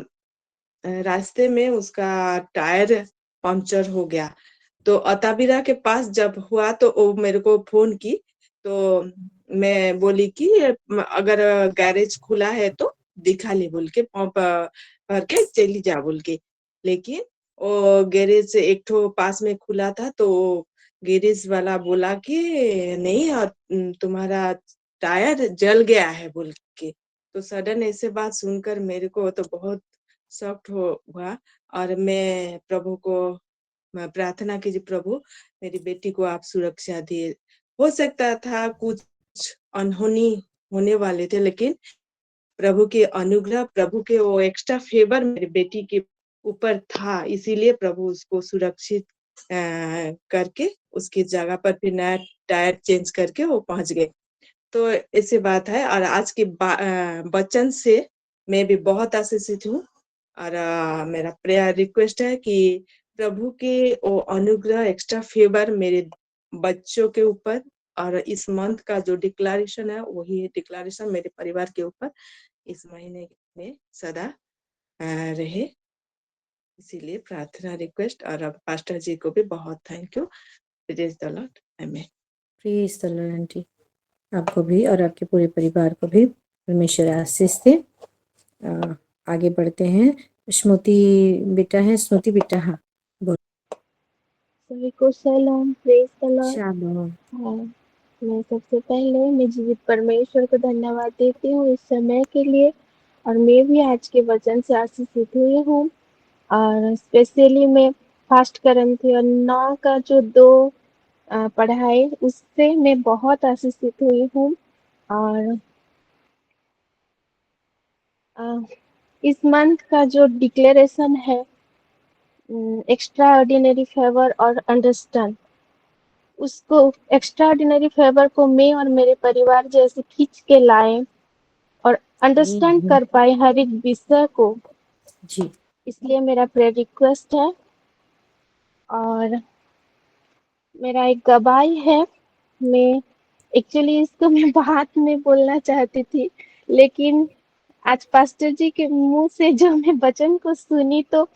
रास्ते में उसका टायर पंक्चर हो गया। तो अताबिरा के पास जब हुआ तो वो मेरे को फोन की, तो मैं बोली कि अगर गैरेज खुला है तो दिखा ले बोल के, पंप भर के चली जा बोल के। लेकिन वो गैरेज एक ठो पास में खुला था, तो गैरेज वाला बोला कि नहीं तुम्हारा टायर जल गया है बोल के। तो सडन ऐसे बात सुनकर मेरे को तो बहुत सॉफ्ट हुआ और मैं प्रभु को प्रार्थना कीजिए, प्रभु मेरी बेटी को आप सुरक्षा दिए। हो सकता था कुछ अनहोनी होने वाले थे, लेकिन प्रभु के अनुग्रह, प्रभु के वो एक्स्ट्रा फेवर मेरी बेटी के ऊपर था, इसीलिए प्रभु उसको सुरक्षित करके उसकी जगह पर फिर नया टायर चेंज करके वो पहुंच गए। तो ऐसी बात है। और आज के वचन से मैं भी बहुत आशीषित हूँ और मेरा प्रेयर रिक्वेस्ट है कि प्रभु के वो अनुग्रह, एक्स्ट्रा फेवर मेरे बच्चों के ऊपर और इस मंथ का जो डिक्लेरेशन है वही डिक्लेरेशन मेरे परिवार के ऊपर इस महीने में सदा रहे। इसीलिए प्रार्थना रिक्वेस्ट। और पास्टर जी को भी बहुत thank you. Praise the Lord. आमीन।
प्रेज द लॉर्ड आंटी, आपको भी और आपके पूरे परिवार को भी परमेश्वर आशीष दे। आगे बढ़ते हैं। स्मृति बेटा है, स्मृति बेटा। हाँ बोलो।
सभी को सलाम, प्रेज द लॉर्ड।
शालोम।
हाँ, मैं सबसे पहले मैं जीवित परमेश्वर को धन्यवाद देती हूँ इस समय के लिए, और मैं भी आज के वचन से आशीषित हुई हूँ। और स्पेशली मैं फास्ट करंथी और 9 का जो 2 पढ़ाई, उससे मैं बहुत आशीषित हुई हूँ। और इस मंथ का जो डिक्लेरेशन है, एक्स्ट्रा ऑर्डिनरी फेवर और अंडरस्टैंड, उसको एक्स्ट्रा ऑर्डिनरी फेवर को मैं और मेरे परिवार जैसे खींच के लाए और अंडरस्टैंड कर पाए हर एक विषय को।
जी,
इसलिए मेरा प्रेयर रिक्वेस्ट है। और मेरा एक गवाही है, मैं एक्चुअली इसको मैं बाद में बोलना चाहती थी, लेकिन आज पास्टर जी के मुंह से जो मैं वचन को सुनी, तो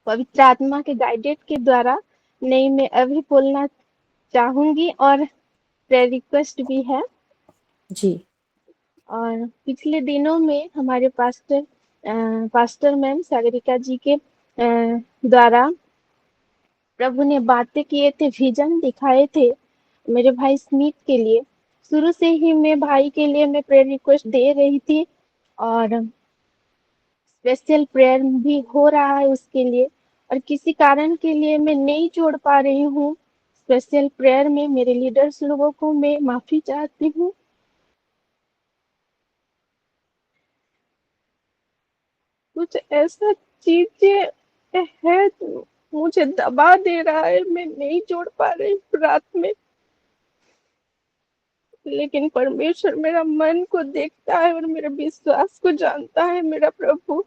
पवित्र आत्मा के गाइडेड के द्वारा नहीं, मैं अभी बोलना चाहूंगी और प्रेयर रिक्वेस्ट भी है।
जी।
और पिछले दिनों में हमारे पास्टर मैम सागरिका जी के द्वारा प्रभु ने बातें किए थे, विजन दिखाए थे मेरे भाई स्मिथ के लिए। शुरू से ही मैं भाई के लिए मैं प्रेयर रिक्वेस्ट दे रही थी और स्पेशल प्रेयर भी हो रहा है उसके लिए, और किसी कारण के लिए मैं नहीं जोड़ पा रही हूँ स्पेशल प्रेयर में। मेरे लीडर्स लोगों को मैं माफी चाहती हूँ। कुछ ऐसा चीजें है मुझे दबा दे रहा है, मैं नहीं जोड़ पा रही रात में, लेकिन परमेश्वर मेरा मन को देखता है और मेरे विश्वास को जानता है मेरा प्रभु।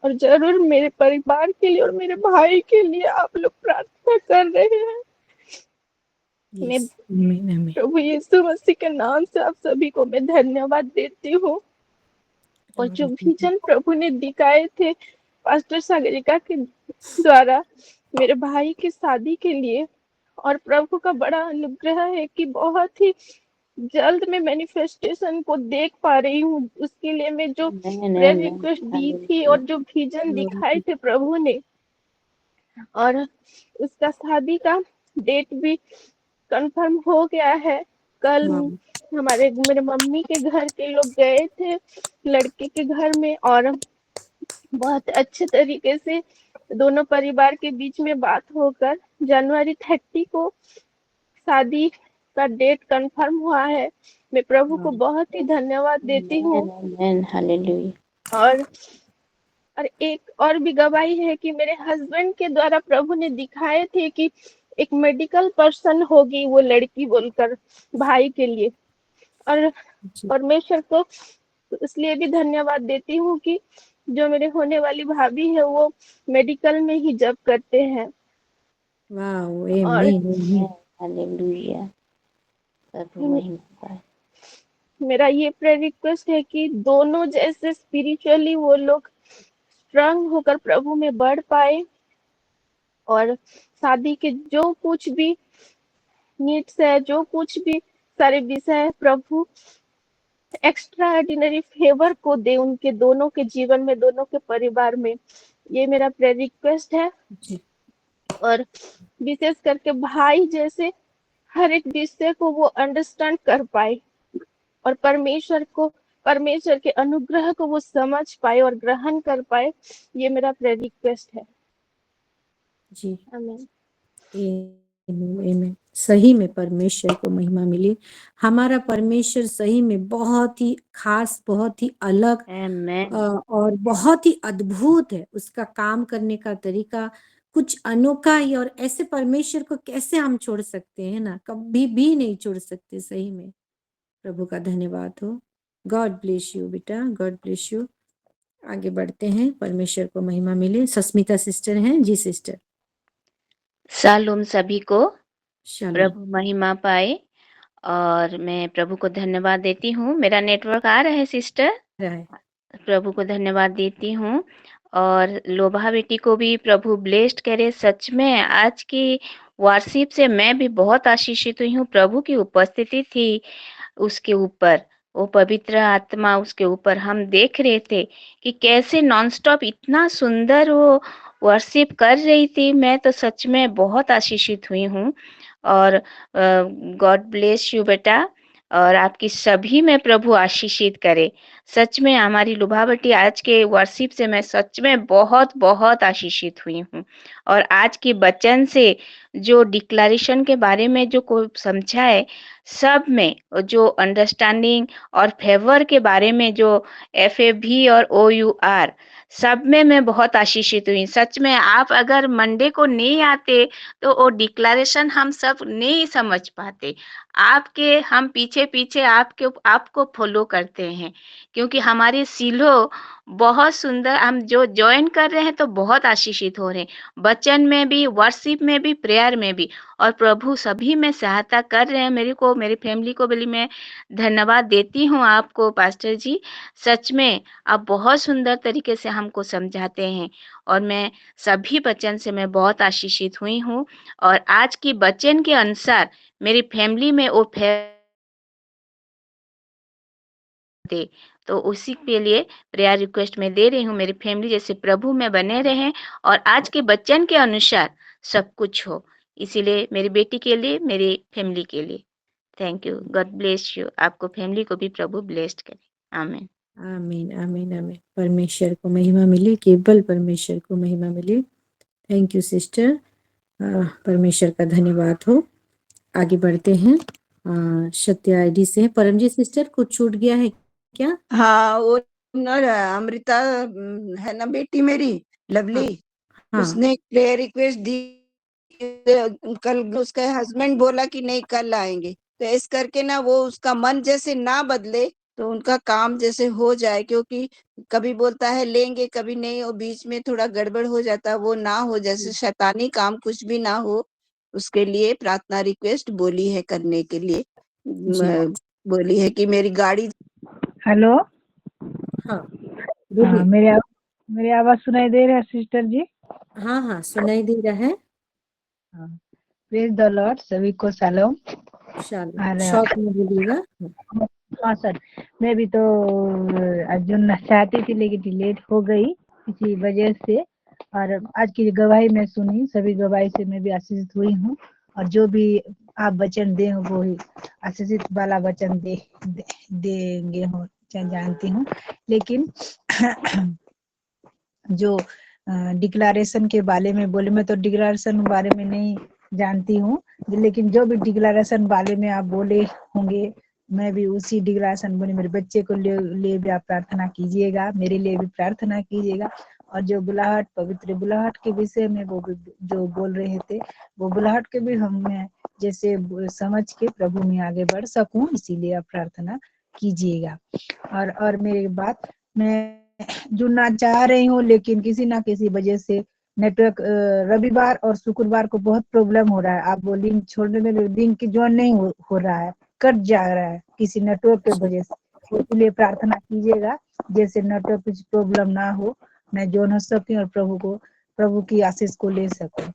और जरूर मेरे परिवार के लिए और मेरे भाई के लिए आप लोग प्रार्थना कर रहे हैं। मैं
यस, आमीन आमीन।
प्रभु यीशु मसीह के नाम से आप सभी को मैं धन्यवाद देती हूँ। और जो विजन प्रभु ने दिखाए थे पास्टर सागरिका के द्वारा मेरे भाई की शादी के लिए, और प्रभु का बड़ा अनुग्रह है कि बहुत ही जल्द मैं मैनिफेस्टेशन को देख पा रही हूँ। उसके लिए मैं जो प्रेयर रिक्वेस्ट दी थी और जो विजन दिखाए थे प्रभु ने,
और उसका शादी का डेट भी कंफर्म हो गया है। कल
वाह,
मेरे मम्मी के घर के लोग गए थे लड़के के घर में, और बहुत अच्छे तरीके से दोनों परिवार के बीच में बात होकर जनवरी 30 को शादी का डेट कंफर्म हुआ है। मैं प्रभु को बहुत ही धन्यवाद देती हूँ।
आमेन, हालेलुया।
और एक और भी गवाही है कि मेरे हस्बैंड के द्वारा प्रभु ने दिखाए थे कि एक मेडिकल पर्सन होगी वो लड़की बोलकर भाई के लिए। और
जी,
परमेश्वर को इसलिए भी धन्यवाद देती हूँ कि जो मेरे होने वाली भाभी है वो मेडिकल में ही जॉब करते हैं।
वाह,
और
आमीन,
हालेलुया, प्रभु महिमा पाए।
मेरा ये प्रेयर रिक्वेस्ट है कि दोनों जैसे स्पिरिचुअली वो लोग स्ट्रांग होकर प्रभु में बढ़ पाए, और शादी के जो कुछ भी नीड्स है, जो कुछ भी सारे विषय है, प्रभु एक्स्ट्रा ऑर्डिनरी फेवर को दे उनके दोनों के जीवन में, दोनों के परिवार में। ये मेरा प्रेयर रिक्वेस्ट है।
जी,
और विशेष करके भाई जैसे हर एक विषय को वो अंडरस्टैंड कर पाए, और परमेश्वर के अनुग्रह को वो समझ पाए और ग्रहण कर पाए। ये मेरा प्रेयर रिक्वेस्ट है।
जी,
आमीन।
आमीन। सही में परमेश्वर को महिमा मिली। हमारा परमेश्वर सही में बहुत ही खास, बहुत ही अलग
आमेन।
और बहुत ही अद्भुत है। उसका काम करने का तरीका कुछ अनोखा ही, और ऐसे परमेश्वर को कैसे हम छोड़ सकते हैं ना, कभी भी नहीं छोड़ सकते। सही में प्रभु का धन्यवाद हो। गॉड ब्लेस यू बेटा, गॉड ब्लेस यू। आगे बढ़ते हैं, परमेश्वर को महिमा मिले। सस्मिता सिस्टर हैं जी। सिस्टर
शालोम सभी को,
शालोम।
प्रभु महिमा पाए। और मैं प्रभु को धन्यवाद देती हूँ। मेरा नेटवर्क आ रहा है सिस्टर?
है।
प्रभु को धन्यवाद देती हूँ। और लोभा बेटी को भी प्रभु ब्लेस्ड करे। सच में आज की वर्शिप से मैं भी बहुत आशीषित हुई हूँ। प्रभु की उपस्थिति थी उसके ऊपर, वो पवित्र आत्मा उसके ऊपर। हम देख रहे थे कि कैसे नॉनस्टॉप इतना सुंदर वो वर्शिप कर रही थी। मैं तो सच में बहुत आशीषित हुई हूँ। और गॉड ब्लेस यू बेटा, और आपकी सभी में प्रभु आशीषित करे। सच में हमारी लुभावटी आज के वर्शिप से मैं सच में बहुत बहुत आशीषित हुई हूँ। और आज की वचन से जो डिक्लेरेशन के बारे में जो को समझा है, सब में जो अंडरस्टैंडिंग और फेवर के बारे में जो FAV और OUR, सब में मैं बहुत आशीषित हुई। सच में आप अगर मंडे को नहीं आते तो वो डिक्लेरेशन हम सब नहीं समझ पाते। आपके हम पीछे पीछे आपको फॉलो करते हैं, क्योंकि हमारे सिलो बहुत सुंदर, हम जो ज्वाइन कर रहे हैं तो बहुत आशीषित हो रहे हैं। वचन में भी, वर्शिप में भी, प्रेयर में भी। और प्रभु सभी में सहायता कर रहे हैं। मेरे को, मेरी फैमिली को भी मैं धन्यवाद देती हूँ आपको पास्टर जी। सच में आप बहुत सुंदर तरीके से हमको समझाते हैं, और मैं सभी वचन से मैं बहुत आशीषित हुई हूँ। और आज की वचन के अनुसार मेरी फैमिली में वो दे, तो उसी के लिए प्रेयर रिक्वेस्ट में दे रही हूँ। मेरी फैमिली जैसे प्रभु में बने रहें और आज के वचन के अनुसार सब कुछ हो। इसीलिए मेरी बेटी के लिए, मेरी फैमिली के लिए। Thank you. God bless you. आपको फैमिली को भी प्रभु ब्लेस्ड करे। आमीन।
आमीन, आमीन, आमीन। परमेश्वर को महिमा मिले, केवल परमेश्वर को महिमा मिले। थैंक यू सिस्टर, परमेश्वर का धन्यवाद हो। आगे बढ़ते हैं। सत्य ID से परमजीत सिस्टर, कुछ छूट गया है क्या?
हाँ, वो अमृता है ना बेटी मेरी, लवली,
हाँ,
उसने प्रेयर रिक्वेस्ट दी। कल उसका हस्बैंड बोला कि नहीं कल आएंगे, तो इस करके ना वो उसका मन जैसे ना बदले, तो उनका काम जैसे हो जाए, क्योंकि कभी बोलता है लेंगे कभी नहीं, और बीच में थोड़ा गड़बड़ हो जाता, वो ना हो, जैसे शैतानी काम कुछ भी ना हो, उसके लिए प्रार्थना रिक्वेस्ट बोली है करने के लिए। बोली है कि मेरी गाड़ी।
हेलो,
हाँ,
हाँ, मेरी आवाज सुनाई दे रहा है सिस्टर जी?
हाँ, हाँ, सुनाई दे रहा है।
प्रेज द लॉर्ड, सभी को सलाम।
शॉर्ट में बोलिएगा।
हाँ सर, मैं भी तो आज जो चाहती थी लेकिन लेट हो गई किसी वजह से, और आज की गवाही मैं सुनी, सभी गवाही से मैं भी आशीषित हुई हूँ। और जो भी आप वचन दे वो ही आशीषित वाला वचन देंगे हो जानती हूँ। लेकिन जो डिक्लेरेशन के बारे में बोले, मैं तो डिक्लेरेशन बारे में नहीं जानती हूँ, लेकिन जो भी डिक्लेरेशन बारे में आप बोले होंगे मैं भी उसी डिक्लेरेशन बोले। मेरे बच्चे को लिए भी आप प्रार्थना कीजिएगा, मेरे लिए भी प्रार्थना कीजिएगा। और जो बुलाहट, पवित्र बुलाहट के विषय में वो जो बोल रहे थे, वो बुलाहट के भी हमें जैसे समझ के प्रभु में आगे बढ़ सकूं, इसीलिए आप प्रार्थना कीजिएगा। और मेरी बात, मैं जुड़ना चाह रही हूँ लेकिन किसी ना किसी वजह से नेटवर्क रविवार और शुक्रवार को बहुत प्रॉब्लम हो रहा है। आप वो लिंक छोड़ने में लिंक ज्वाइन नहीं हो रहा है, कट जा रहा है किसी नेटवर्क के वजह से। इसलिए प्रार्थना कीजिएगा जैसे नेटवर्क कुछ प्रॉब्लम ना हो, मैं ज्वाइन हो सकूं और प्रभु की आशीष को ले सकूं।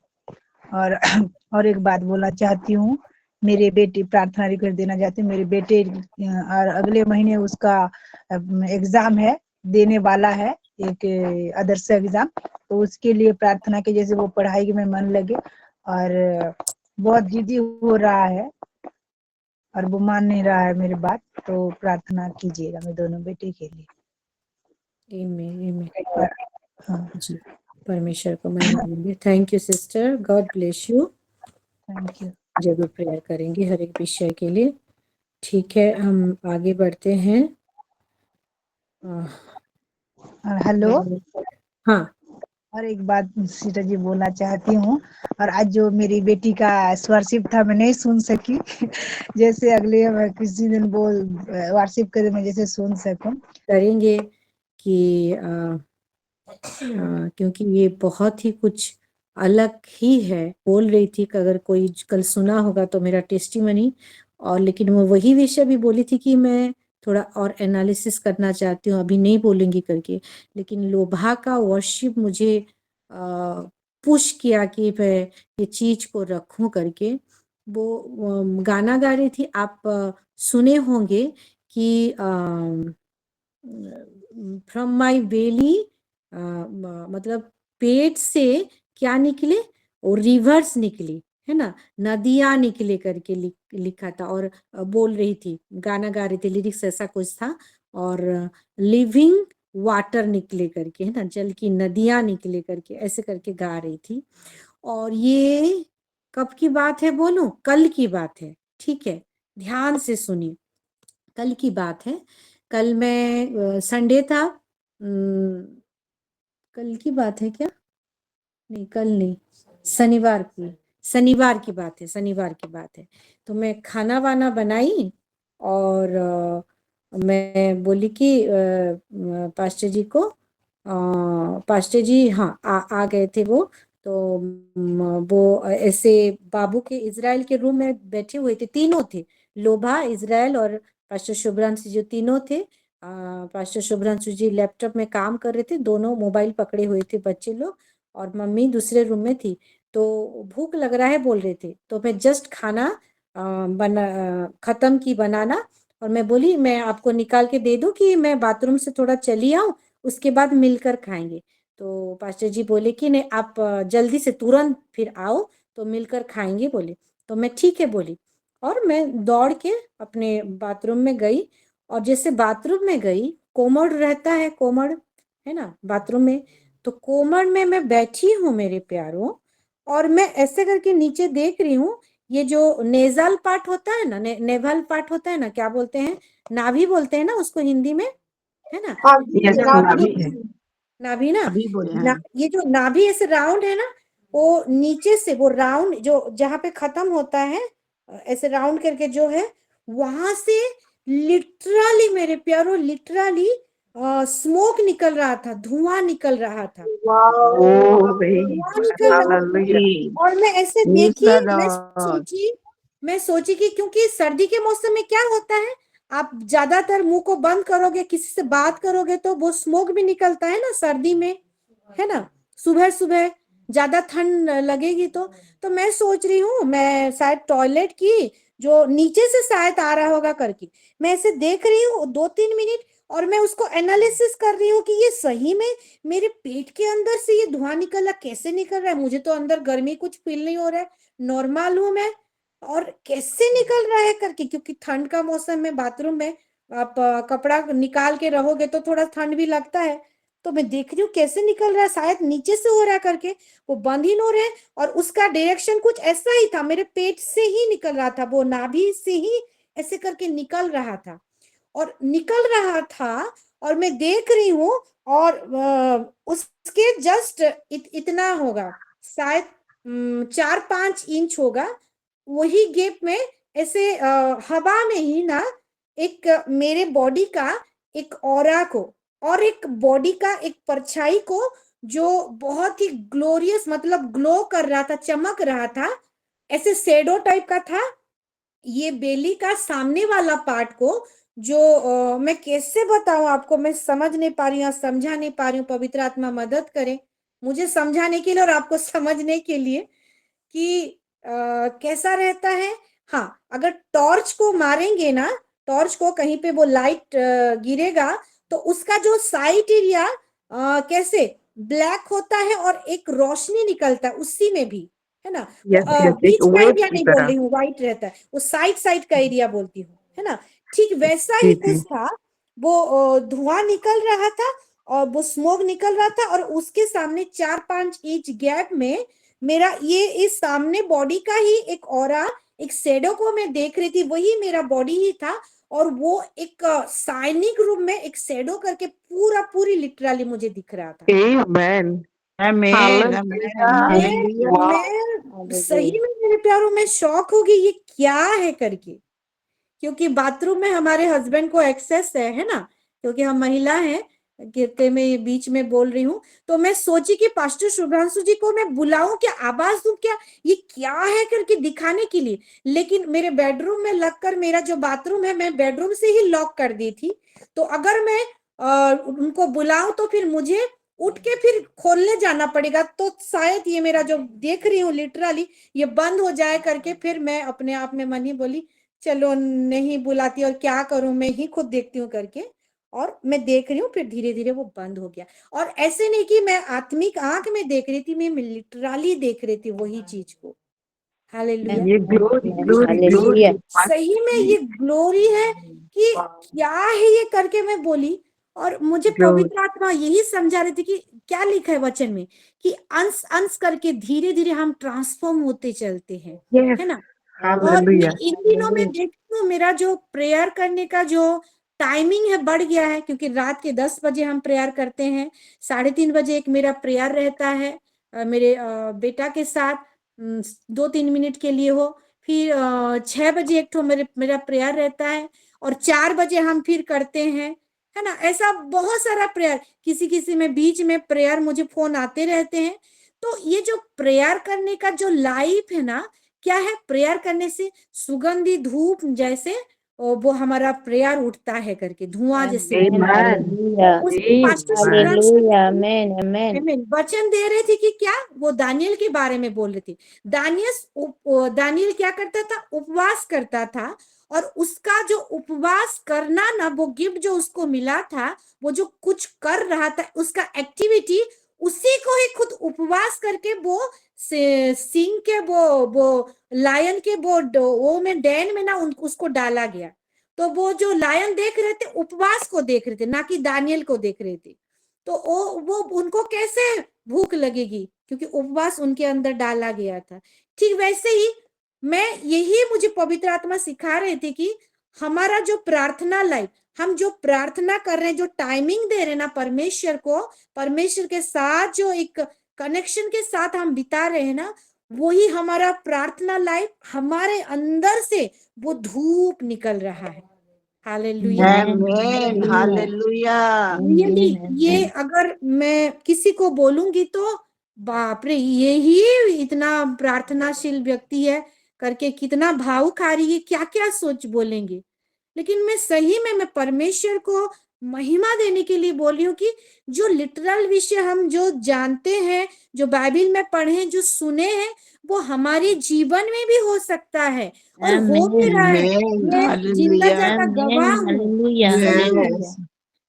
और एक बात बोलना चाहती हूँ, मेरे बेटे प्रार्थना रिक्वेस्ट देना चाहती हूँ। मेरे बेटे और अगले महीने उसका एग्जाम है, देने वाला है एक आदर्श एग्जाम, तो उसके लिए प्रार्थना की जैसे वो पढ़ाई में मन लगे। और बहुत जिद्दी हो रहा है और वो मान नहीं रहा है मेरी बात, तो प्रार्थना कीजिएगा मेरे दोनों बेटे के लिए।
आमीन।
हाँ,
जी, परमेश्वर को महिमा मिले। Thank you sister, God bless you.
Thank you.
जरूर प्रेयर करेंगे हर एक विषय के लिए। ठीक है, हम आगे बढ़ते हैं।
हेलो,
हाँ,
और एक बात सीता जी बोलना चाहती हूँ। और आज जो मेरी बेटी का स्वर्शिप था मैं नहीं सुन सकी जैसे अगले किसी दिन बोल वार्षिप करे मैं जैसे सुन सकूं।
करेंगे कि क्योंकि ये बहुत ही कुछ अलग ही है। बोल रही थी कि अगर कोई कल सुना होगा तो मेरा टेस्टिमनी, और लेकिन वो वही विषय भी बोली थी कि मैं थोड़ा और एनालिसिस करना चाहती हूँ, अभी नहीं बोलेंगी करके। लेकिन लोभा का वर्शिप मुझे पुश किया कि मैं ये चीज को रखूं करके। वो गाना गा रही थी, आप सुने होंगे कि फ्रॉम माई बेली, मतलब पेट से क्या निकले, और रिवर्स निकली, है ना, नदियां निकले करके लिखा था। और बोल रही थी, गाना गा रही थी, लिरिक्स ऐसा कुछ था। और लिविंग वाटर निकले करके, है ना, जल की नदियां निकले करके, ऐसे करके गा रही थी। और ये कब की बात है बोलूं? कल की बात है, ठीक है, ध्यान से सुनिए। कल की बात है, कल मैं संडे था, कल की बात है क्या? नहीं, कल नहीं, शनिवार की बात है, शनिवार की बात है। तो मैं खाना वाना बनाई और मैं बोली कि पास्टर जी को, पास्टर जी हाँ आ गए थे वो। तो वो ऐसे बाबू के इजराइल के रूम में बैठे हुए थे, तीनों थे, लोभा, इजराइल और पास्टर शुभ्रांशु, जो तीनों थे। पास्टर शुभ्रांशु जी लैपटॉप में काम कर रहे थे, दोनों मोबाइल पकड़े हुए थे बच्चे लोग, और मम्मी दूसरे रूम में थी। तो भूख लग रहा है बोल रहे थे, तो मैं जस्ट खाना खत्म की बनाना, और मैं बोली मैं आपको निकाल के दे दूं कि मैं बाथरूम से थोड़ा चली आऊं, उसके बाद मिलकर खाएंगे। तो पास्टर जी बोले कि नहीं, आप जल्दी से तुरंत फिर आओ तो मिलकर खाएंगे बोले। तो मैं ठीक है बोली, और मैं दौड़ के अपने बाथरूम में गई। और जैसे बाथरूम में गई, कोमड़ रहता है, कोमड़, है ना, बाथरूम में। तो कोमड़ में मैं बैठी हूँ मेरे प्यारों, और मैं ऐसे करके नीचे देख रही हूँ, ये जो नेजल पार्ट होता है ना, नेवल पार्ट होता है ना, क्या बोलते हैं, नाभि बोलते हैं ना उसको हिंदी में, है ना,
यस,
नाभि,
नाभि है।
नाभि ना,
अभी बोले हैं।
ये जो नाभि ऐसे राउंड है ना, वो नीचे से वो राउंड जो जहाँ पे खत्म होता है, ऐसे राउंड करके जो है, वहां से लिटरली मेरे प्यारो, लिटरली स्मोक निकल रहा था, धुआं निकल रहा था,
ओ भाई,
धुआं निकल रहा था।
हालेलुया।
और मैं ऐसे
Praise
देखी,
the
मैं
Lord.
सोची मैं सोची कि क्योंकि सर्दी के मौसम में क्या होता है, आप ज्यादातर मुंह को बंद करोगे, किसी से बात करोगे तो वो स्मोक भी निकलता है ना सर्दी में, है ना, सुबह सुबह ज्यादा ठंड लगेगी तो मैं सोच रही हूँ मैं शायद टॉयलेट की जो नीचे से शायद आ रहा होगा करके, मैं ऐसे देख रही हूँ 2-3 मिनट, और मैं उसको एनालिसिस कर रही हूँ कि ये सही में मेरे पेट के अंदर से ये धुआं निकल कैसे निकल रहा है, मुझे तो अंदर गर्मी कुछ फील नहीं हो रहा है, नॉर्मल हूं मैं, और कैसे निकल रहा है करके, क्योंकि ठंड का मौसम में बाथरूम में आप कपड़ा निकाल के रहोगे तो थोड़ा ठंड भी लगता है, तो मैं देख रही हूँ कैसे निकल रहा है, शायद नीचे से हो रहा है करके, वो बंद ही नहीं हो रहे, और उसका डायरेक्शन कुछ ऐसा ही था, मेरे पेट से ही निकल रहा था, वो नाभि से ही ऐसे करके निकल रहा था, और निकल रहा था, और मैं देख रही हूँ, और उसके जस्ट इतना होगा, शायद 4-5 इंच होगा, वही गैप में ऐसे हवा में ही ना एक मेरे बॉडी का एक ऑरा को और एक बॉडी का एक परछाई को जो बहुत ही ग्लोरियस मतलब ग्लो कर रहा था, चमक रहा था, ऐसे शेडो टाइप का था, ये बेली का सामने वाला पार्ट को जो मैं कैसे बताऊं आपको, मैं समझ नहीं पा रही हूँ, समझा नहीं पा रही हूँ, पवित्र आत्मा मदद करे मुझे समझाने के लिए और आपको समझने के लिए कि कैसा रहता है। हाँ, अगर टॉर्च को मारेंगे ना, टॉर्च को कहीं पे वो लाइट गिरेगा तो उसका जो साइड एरिया कैसे ब्लैक होता है और एक रोशनी निकलता है उसी में भी, है ना,
यस यस, एक
बीच का
वेव
एरिया
की
नहीं बोल
तरह।
रही हूँ, व्हाइट रहता है, वो साइड साइड का एरिया बोलती हूँ, है ना, ठीक वैसा
जी
ही
जी।
कुछ था, वो धुआं निकल रहा था और वो स्मोक निकल रहा था, और उसके सामने 4-5 इंच गैप में मेरा ये इस सामने बॉडी का ही एक ऑरा, एक शेडो को मैं देख रही थी, वही मेरा बॉडी ही था, और वो एक साइनिक रूम में एक शेडो करके पूरी लिटरली मुझे दिख रहा था।
आमेन।
Amen
hallelujah.
मैं सही में मेरे प्यारों में शॉक हो गई, ये क्या है करके, क्योंकि बाथरूम में हमारे हस्बैंड को एक्सेस है ना, क्योंकि हम महिला हैं, कहते मैं बीच में बोल रही हूँ, तो मैं सोची कि पास्टर शुभ्रांशु जी को मैं बुलाऊं क्या, आवाज दूं क्या, ये क्या है करके दिखाने के लिए, लेकिन मेरे बेडरूम में लगकर मेरा जो बाथरूम है मैं बेडरूम से ही लॉक कर दी थी, तो अगर मैं उनको बुलाऊं तो फिर मुझे उठ के फिर खोलने जाना पड़ेगा, तो शायद ये मेरा जो देख रही हूँ लिटरली ये बंद हो जाए करके, फिर मैं अपने आप में मन ही बोली चलो नहीं बुलाती और क्या करूं, मैं ही खुद देखती हूँ करके, और मैं देख रही हूँ, फिर धीरे धीरे वो बंद हो गया, और ऐसे नहीं कि मैं आत्मिक आंख में देख रही थी, मैं लिटरली देख रही थी वही चीज को। हालेलुया।
ये ग्लोरी ग्लोरी
ये
ग्लोरी।
सही में ये ग्लोरी है कि क्या है ये करके मैं बोली, और मुझे
ग्लोरी।
पवित्र आत्मा यही समझा रही थी कि क्या लिखा है वचन में कि अंश अंश करके धीरे धीरे हम ट्रांसफॉर्म होते चलते हैं,
यस।
है ना, और मैं
हालेलुया।
इन दिनों में देखती हूँ मेरा जो प्रेयर करने का जो टाइमिंग है बढ़ गया है, क्योंकि रात के 10 बजे हम प्रेयर करते हैं, 3:30 बजे एक मेरा प्रेयर रहता है मेरे बेटा के साथ 2-3 मिनट के लिए हो, फिर 6 बजे एक तो मेरा प्रेयर रहता है, और 4 बजे हम फिर करते हैं, है ना, ऐसा बहुत सारा प्रेयर, किसी किसी में बीच में प्रेयर मुझे फोन आते रहते हैं, तो ये जो प्रेयर करने का जो लाइफ है ना, क्या है, प्रेयर करने से सुगंधी धूप जैसे वो हमारा प्रेयर उठता है करके, धुआं जैसे उसमें पास्टर शुभ्रांशु आमीन वचन दे रहे थे कि क्या, वो दानियल के बारे में बोल रहे थे, दानियल क्या करता था, उपवास करता था, और उसका जो उपवास करना ना, वो गिफ्ट जो उसको मिला था, वो जो कुछ कर रहा था उसका एक्टिविटी, उसी को ही खुद उपवास करके वो सिंह के वो लायन के वो में डैन में ना उसको डाला गया, तो वो जो लायन देख रहे थे उपवास को देख रहे थे, ना कि दानियल को देख रहे थे, तो वो उनको कैसे भूख लगेगी, क्योंकि उपवास उनके अंदर डाला गया था। ठीक वैसे ही मैं यही मुझे पवित्र आत्मा सिखा रहे थे कि हमारा जो प्रार्थना लाइफ, हम जो प्रार्थना कर रहे हैं, जो टाइमिंग दे रहे हैं ना परमेश्वर को, परमेश्वर के साथ जो एक कनेक्शन के साथ हम बिता रहे हैं ना, वही हमारा प्रार्थना लाइफ, हमारे अंदर से वो धूप निकल रहा है। हालेलुया।
Amen hallelujah.
ये अगर मैं किसी को बोलूंगी तो बाप रे, ये ही इतना प्रार्थनाशील व्यक्ति है करके, कितना भावुक आ रही है, क्या क्या सोच बोलेंगे, लेकिन मैं सही में मैं परमेश्वर को महिमा देने के लिए बोल रही हूँ कि जो लिटरल विषय हम जो जानते हैं, जो बाइबल में पढ़े हैं, जो सुने हैं, वो हमारे जीवन में भी हो सकता है, और हो भी रहा है। मैं जिंदा जाता गवाह हूँ।
Yes.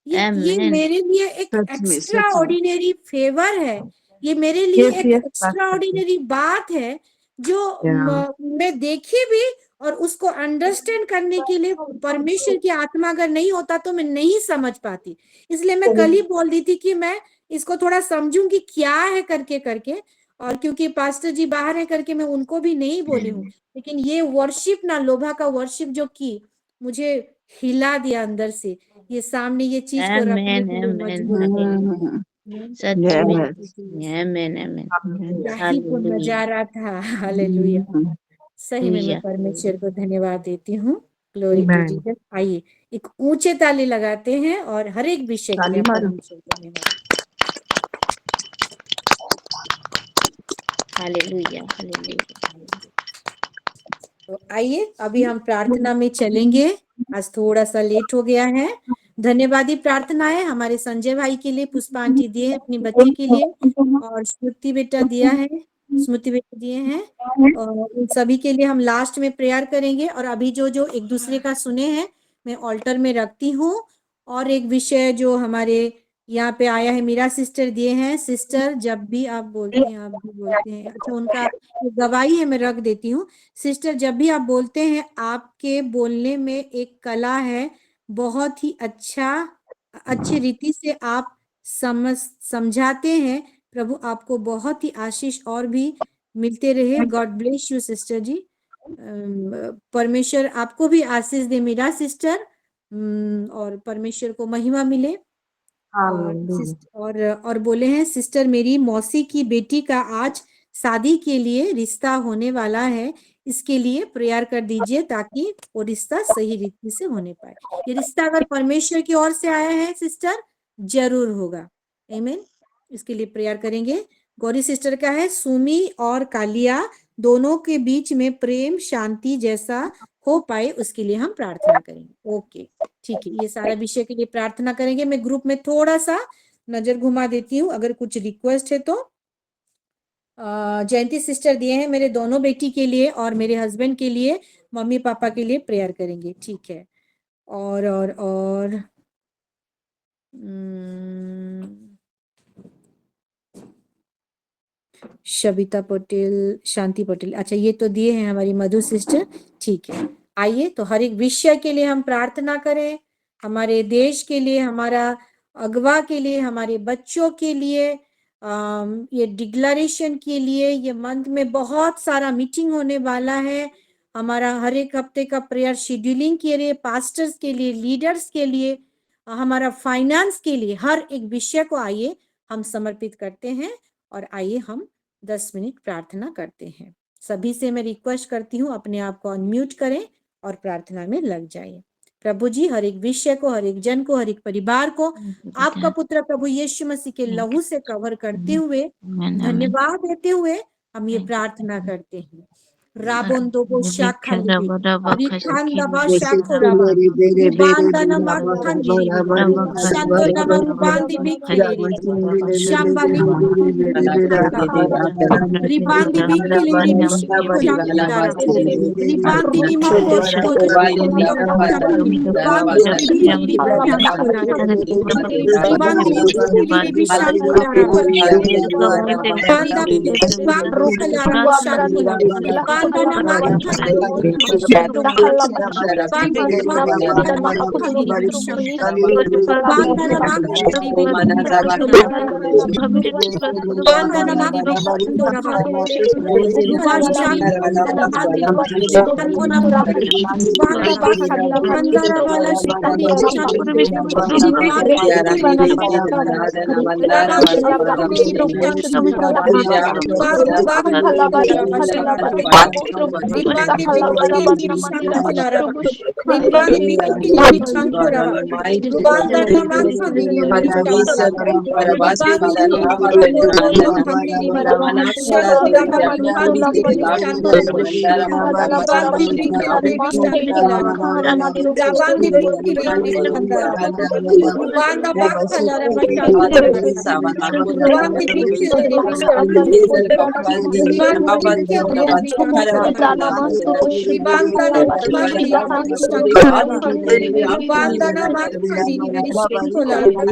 ये
Amen.
मेरे लिए एक
सच में, सच
एक्स्ट्रा
में।
ऑर्डिनरी फेवर है, ये मेरे लिए
Yes,
एक
yes,
एक्स्ट्रा ऑर्डिनरी बात है जो
Yeah.
मैं देखी भी, और उसको अंडरस्टैंड करने के लिए परमेश्वर की आत्मा अगर नहीं होता तो मैं नहीं समझ पाती। इसलिए मैं कल ही बोल दी थी कि मैं इसको थोड़ा समझूंगी क्या है करके करके, और क्योंकि पास्टर जी बाहर है करके मैं उनको भी नहीं बोली हूँ, लेकिन ये वर्शिप ना, लोभा का वर्शिप जो की मुझे हिला दिया अंदर से, ये सामने ये चीज को रखने
Amen.
के लिए
Amen.
मजबूर कर दिया।
Amen. सच
Yes.
में।
Thank you, Jesus.
Amen. Amen.
यही तो
Hallelujah.
नजारा था। हालेलुया। सही में मैं
Hallelujah.
परमेश्वर को धन्यवाद देती हूँ। Glory to
Amen.
जीसस। आइए एक ऊंचे ताली लगाते हैं और हर एक विषय के लिए हम परमेश्वर को धन्यवाद।
Hallelujah. Hallelujah.
तो आइए अभी हम प्रार्थना में चलेंगे। आज थोड़ा सा लेट हो गया है। धन्यवादी प्रार्थनाएं हमारे संजय भाई के लिए, पुष्पा आंटी दिए हैं अपनी बच्ची के लिए, और स्मृति बेटा दिया है, स्मृति बेटा दिए हैं, और उन सभी के लिए हम लास्ट में प्रेयर करेंगे। और अभी जो जो एक दूसरे का सुने हैं मैं ऑल्टर में रखती हूँ। और एक विषय जो हमारे यहाँ पे आया है, मीरा सिस्टर दिए हैं, सिस्टर जब भी आप बोलते हैं, आप भी बोलते हैं, अच्छा उनका गवाही है, मैं रख देती हूँ। सिस्टर जब भी आप बोलते हैं, आपके बोलने में एक कला है, बहुत ही अच्छी रीति से आप समझाते हैं। प्रभु आपको बहुत ही आशीष और भी मिलते रहे। गॉड ब्लेस यू सिस्टर जी। परमेश्वर आपको भी आशीष दे मेरा सिस्टर, और परमेश्वर को महिमा मिले। और बोले हैं सिस्टर, मेरी मौसी की बेटी का आज शादी के लिए रिश्ता होने वाला है, इसके लिए प्रेयर कर दीजिए ताकि वो रिश्ता सही रीति से होने पाए। ये रिश्ता अगर परमेश्वर की ओर से आया है सिस्टर, जरूर होगा। आमीन। इसके लिए प्रेयर करेंगे। गौरी सिस्टर का है, सुमी और कालिया दोनों के बीच में प्रेम शांति जैसा हो पाए, उसके लिए हम प्रार्थना करेंगे। ओके ठीक है, ये सारा विषय के लिए प्रार्थना करेंगे। मैं ग्रुप में थोड़ा सा नजर घुमा देती हूँ, अगर कुछ रिक्वेस्ट है तो। जयंती सिस्टर दिए हैं, मेरे दोनों बेटी के लिए और मेरे हस्बैंड के लिए, मम्मी पापा के लिए प्रेयर करेंगे। ठीक है। और शबिता पटेल, शांति पटेल, अच्छा ये तो दिए हैं हमारी मधु सिस्टर। ठीक है, आइए तो हर एक विषय के लिए हम प्रार्थना करें। हमारे देश के लिए, हमारा अगवा के लिए, हमारे बच्चों के लिए, ये डिक्लेरेशन के लिए। ये मंथ में बहुत सारा मीटिंग होने वाला है। हमारा हर एक हफ्ते का प्रेयर शेड्यूलिंग के लिए, पास्टर्स के लिए, लीडर्स के लिए, हमारा फाइनेंस के लिए, हर एक विषय को आइए हम समर्पित करते हैं। और आइए हम 10 मिनट प्रार्थना करते हैं। सभी से मैं रिक्वेस्ट करती हूँ अपने आप को अनम्यूट करें और प्रार्थना में लग जाइए। प्रभु जी हर एक विषय को, हर एक जन को, हर एक परिवार को आपका पुत्र प्रभु यीशु मसीह के लहू से कवर करते हुए, धन्यवाद देते हुए हम ये प्रार्थना करते हैं। राबोंदो बो शाखा लिबे, रिखांदा बा शाखो राबा, रिबांदा नमा खांदी लिबे, शांदो नमा रुबांदी बिखेले लिबे, शाम्बा लिबे रिबांदी बिखेले लिबे, शाखो राबा दारा, रिबांदी निमा कोशको रिबांदी बिखेले लिबे, शाखो राबा, रिबांदी बिखेले लिबे, शाखो राबा, बांदा बांदा खलारा शाखो राबा, बांदा नमा खांदी लिबे, शाखो राबा, बांदा नमा खांदी लिबे, शाखो राबा, बांदा नमा खांदी लिबे, शाखो राबा, बांदा नमा खांदो राबा, रुबा शाखो बांदी शाखो नमा, बांदा बांदा राबा ला शाखो शाखो रिबांदी बिखेले लिबे, राबांदी बिखेले लिबे, शाखो राबा, बांदा राबा शाखो रिबांदी बिखेले लिबे, शाखो राबा, रिबांदी बिखेले लिबे, शाखो राबा, रुबांदा नमा खांदी लिबे, शाखो राबा, रिबांदी बिखेले बोलो खांदी लिबे, शाखो राबा, रिबांदी बिखेले शाखो राबा, रिबांदी बिखेले लिबे, शाखो राबा, राबांदी बिखेले लिबे, शाखो राबा, रुबांदा बाखला राबा, शाखो राबा, रुबांदी बिखेले लिबे, शाखो राबा, रिबांदी बिखेले लिबे, शाखो
Dana Mastro Shita
Ribandana
Halabashita
Mandi
Dahani
Shankolaraba.
Kandiri
Ribandana Makandi Shankolaraba.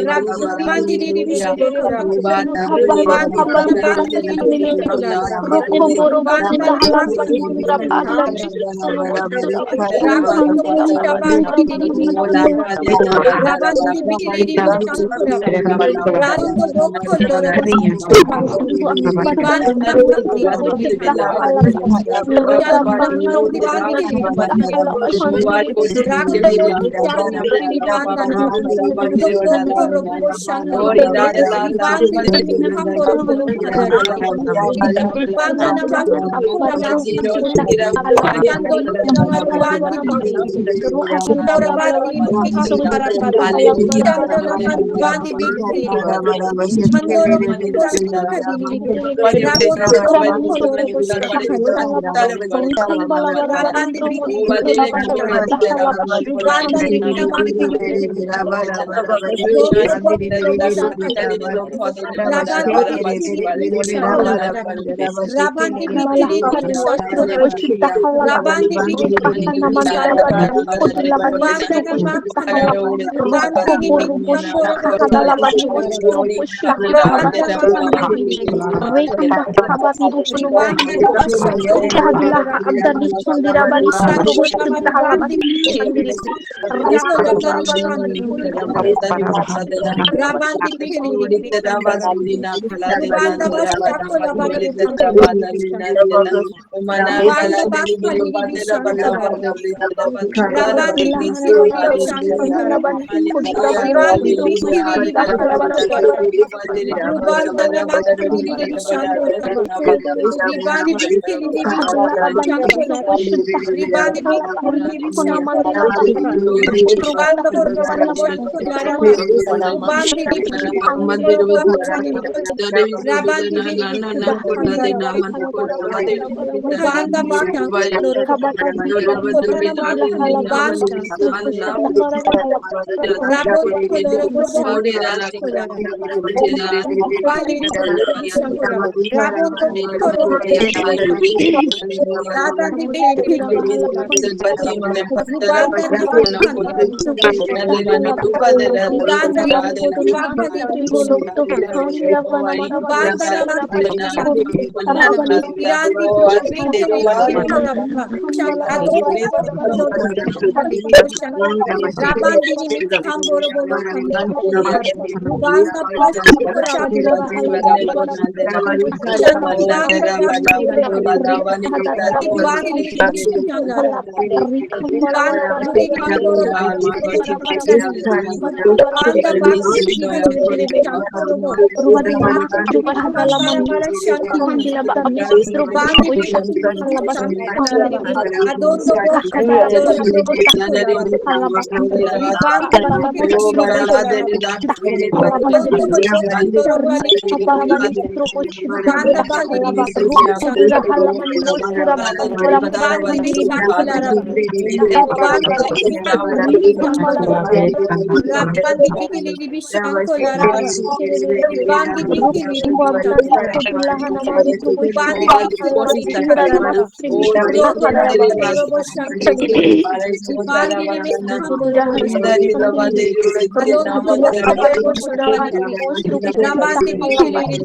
Rabandi Shankolaraba. Ribandana Makandi Shankolaraba.
Rokomboro
Ribandana
Bochita
Makandi
Halabashindra Padla
Shankolaraba. Rabondo
Kandila
Shabandi Rabandi Bikini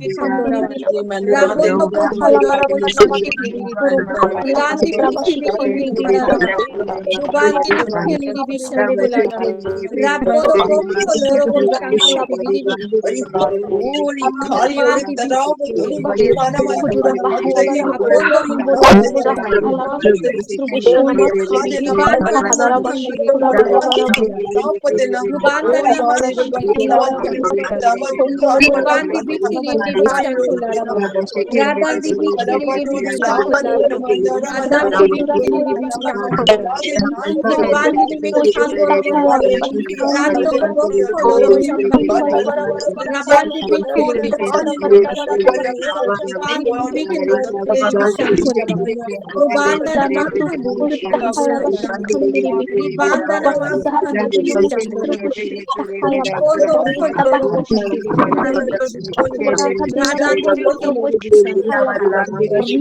Shankolaraba. Rabondo Bokoloraba Shankolaraba. Ribandana Makandi Rabandi Rabandi Ribanda Bashako Labara Ribanda Bakali Shanko Rabandi Shanko Ribandi Bikili Rubanda Namakali Shanko Ribandi Bikili Shanko Ribandi Bikili Shanko Rubanda Shanko Rubandi Rabandi Rubanda Rabandini Mikamboro Bolo Rubanda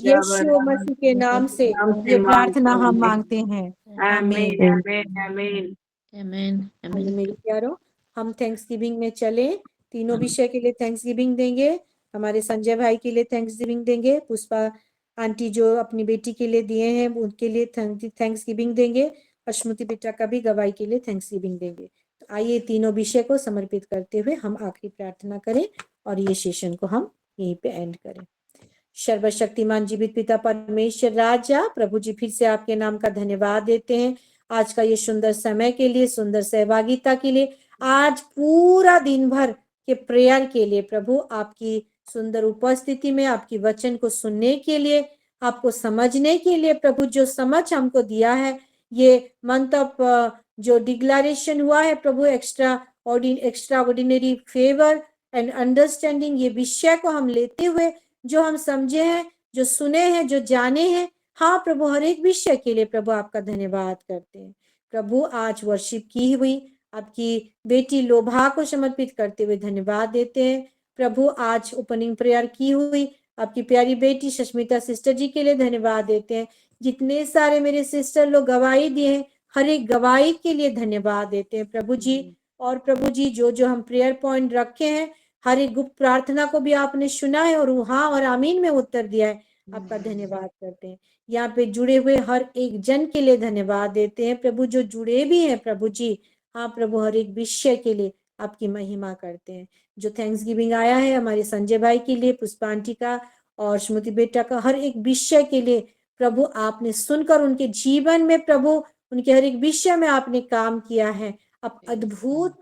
यीशु मसीह के नाम से ये प्रार्थना हम मांगते हैं, आमीन। मेरे प्यारो, हम थैंक्स गिविंग में चले। तीनों विषय के लिए थैंक्स गिविंग देंगे। हमारे संजय भाई के लिए थैंक्स गिविंग देंगे, पुष्पा आंटी जो अपनी बेटी के लिए दिए हैं उनके लिए थैंक्स गिविंग देंगे, और स्मृति बेटा का भी गवाही के लिए थैंक्स गिविंग देंगे। तो आइए तीनों विषय को समर्पित करते हुए हम आखिरी प्रार्थना करें और ये सेशन को हम यहीं पे एंड करें। सर्वशक्तिमान जीवित पिता परमेश्वर राजा, प्रभु जी फिर से आपके नाम का धन्यवाद देते हैं आज का ये सुंदर समय के लिए, सुंदर सहभागिता के लिए। आज पूरा दिन भर के प्रेयर के लिए प्रभु, आपकी सुंदर उपस्थिति में, आपकी वचन को सुनने के लिए, आपको समझने के लिए प्रभु, जो समझ हमको दिया है, ये मंथ ऑफ जो डिक्लेरेशन हुआ है प्रभु, extraordinary favour and understanding, ये विषय को हम लेते हुए जो हम समझे हैं, जो सुने हैं, जो जाने हैं, हाँ प्रभु, हर एक विषय के लिए प्रभु आपका धन्यवाद करते हैं। प्रभु आज वर्शिप की हुई आपकी बेटी लोभा को समर्पित करते हुए धन्यवाद देते हैं। प्रभु आज ओपनिंग प्रेयर की हुई आपकी प्यारी बेटी सस्मिता सिस्टर जी के लिए धन्यवाद देते हैं। जितने सारे मेरे सिस्टर लोग गवाही दिए हैं, हर एक गवाही के लिए धन्यवाद देते हैं प्रभु जी। और प्रभु जी जो जो हम प्रेयर पॉइंट रखे हैं, हर एक गुप्त प्रार्थना को भी आपने सुना है और हाँ और आमीन में उत्तर दिया है, आपका धन्यवाद करते हैं। यहाँ पे जुड़े हुए हर एक जन के लिए धन्यवाद देते हैं प्रभु, जो जुड़े भी हैं प्रभु जी, हाँ प्रभु, हर एक विषय के लिए आपकी महिमा करते हैं। जो थैंक्स गिविंग आया है हमारे संजय भाई के लिए, पुष्पांटी का और स्मृति बेटा का, हर एक विषय के लिए प्रभु आपने सुनकर उनके जीवन में प्रभु, उनके हर एक विषय में आपने काम किया है। आप अद्भुत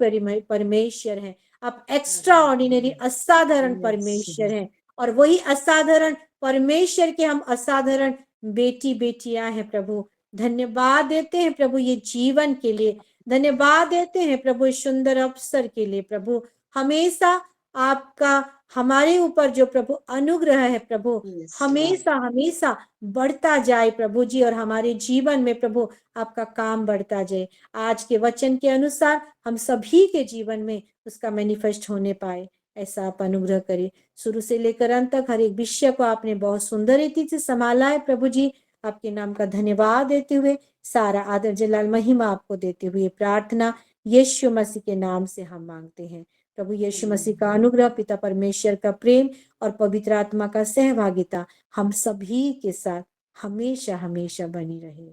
परमेश्वर हैं, आप एक्स्ट्रा ऑर्डिनरी असाधारण परमेश्वर हैं, और वही असाधारण परमेश्वर के हम असाधारण बेटी बेटियां हैं प्रभु। धन्यवाद देते हैं प्रभु ये जीवन के लिए, धन्यवाद देते हैं प्रभु इस सुंदर अवसर के लिए प्रभु। हमेशा आपका हमारे ऊपर जो प्रभु अनुग्रह है प्रभु, हमेशा हमेशा बढ़ता जाए प्रभु जी, और हमारे जीवन में प्रभु आपका काम बढ़ता जाए। आज के वचन के अनुसार हम सभी के जीवन में उसका मैनिफेस्ट होने पाए, ऐसा आप अनुग्रह करिए। शुरू से लेकर अंत तक हर एक विषय को आपने बहुत सुंदर रीति से संभाला है प्रभु जी। आपके नाम का धन्यवाद देते हुए, सारा आदर जलाल महिमा आपको देते हुए प्रार्थना यीशु मसीह के नाम से हम मांगते हैं। प्रभु यीशु मसीह का अनुग्रह, पिता परमेश्वर का प्रेम और पवित्र आत्मा का सहभागिता हम सभी के साथ हमेशा हमेशा बनी रहे।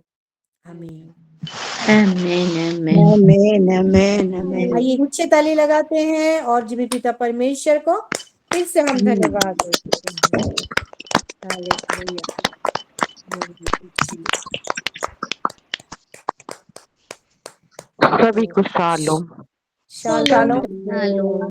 आमीन।
आमेन आमेन आमेन।
आइए ऊंचे ताली लगाते हैं और जीवी पिता परमेश्वर को फिर से हम धन्यवाद देते हैं। हालेलुया।
सभी को शालोम।
शालोम।
हेलो।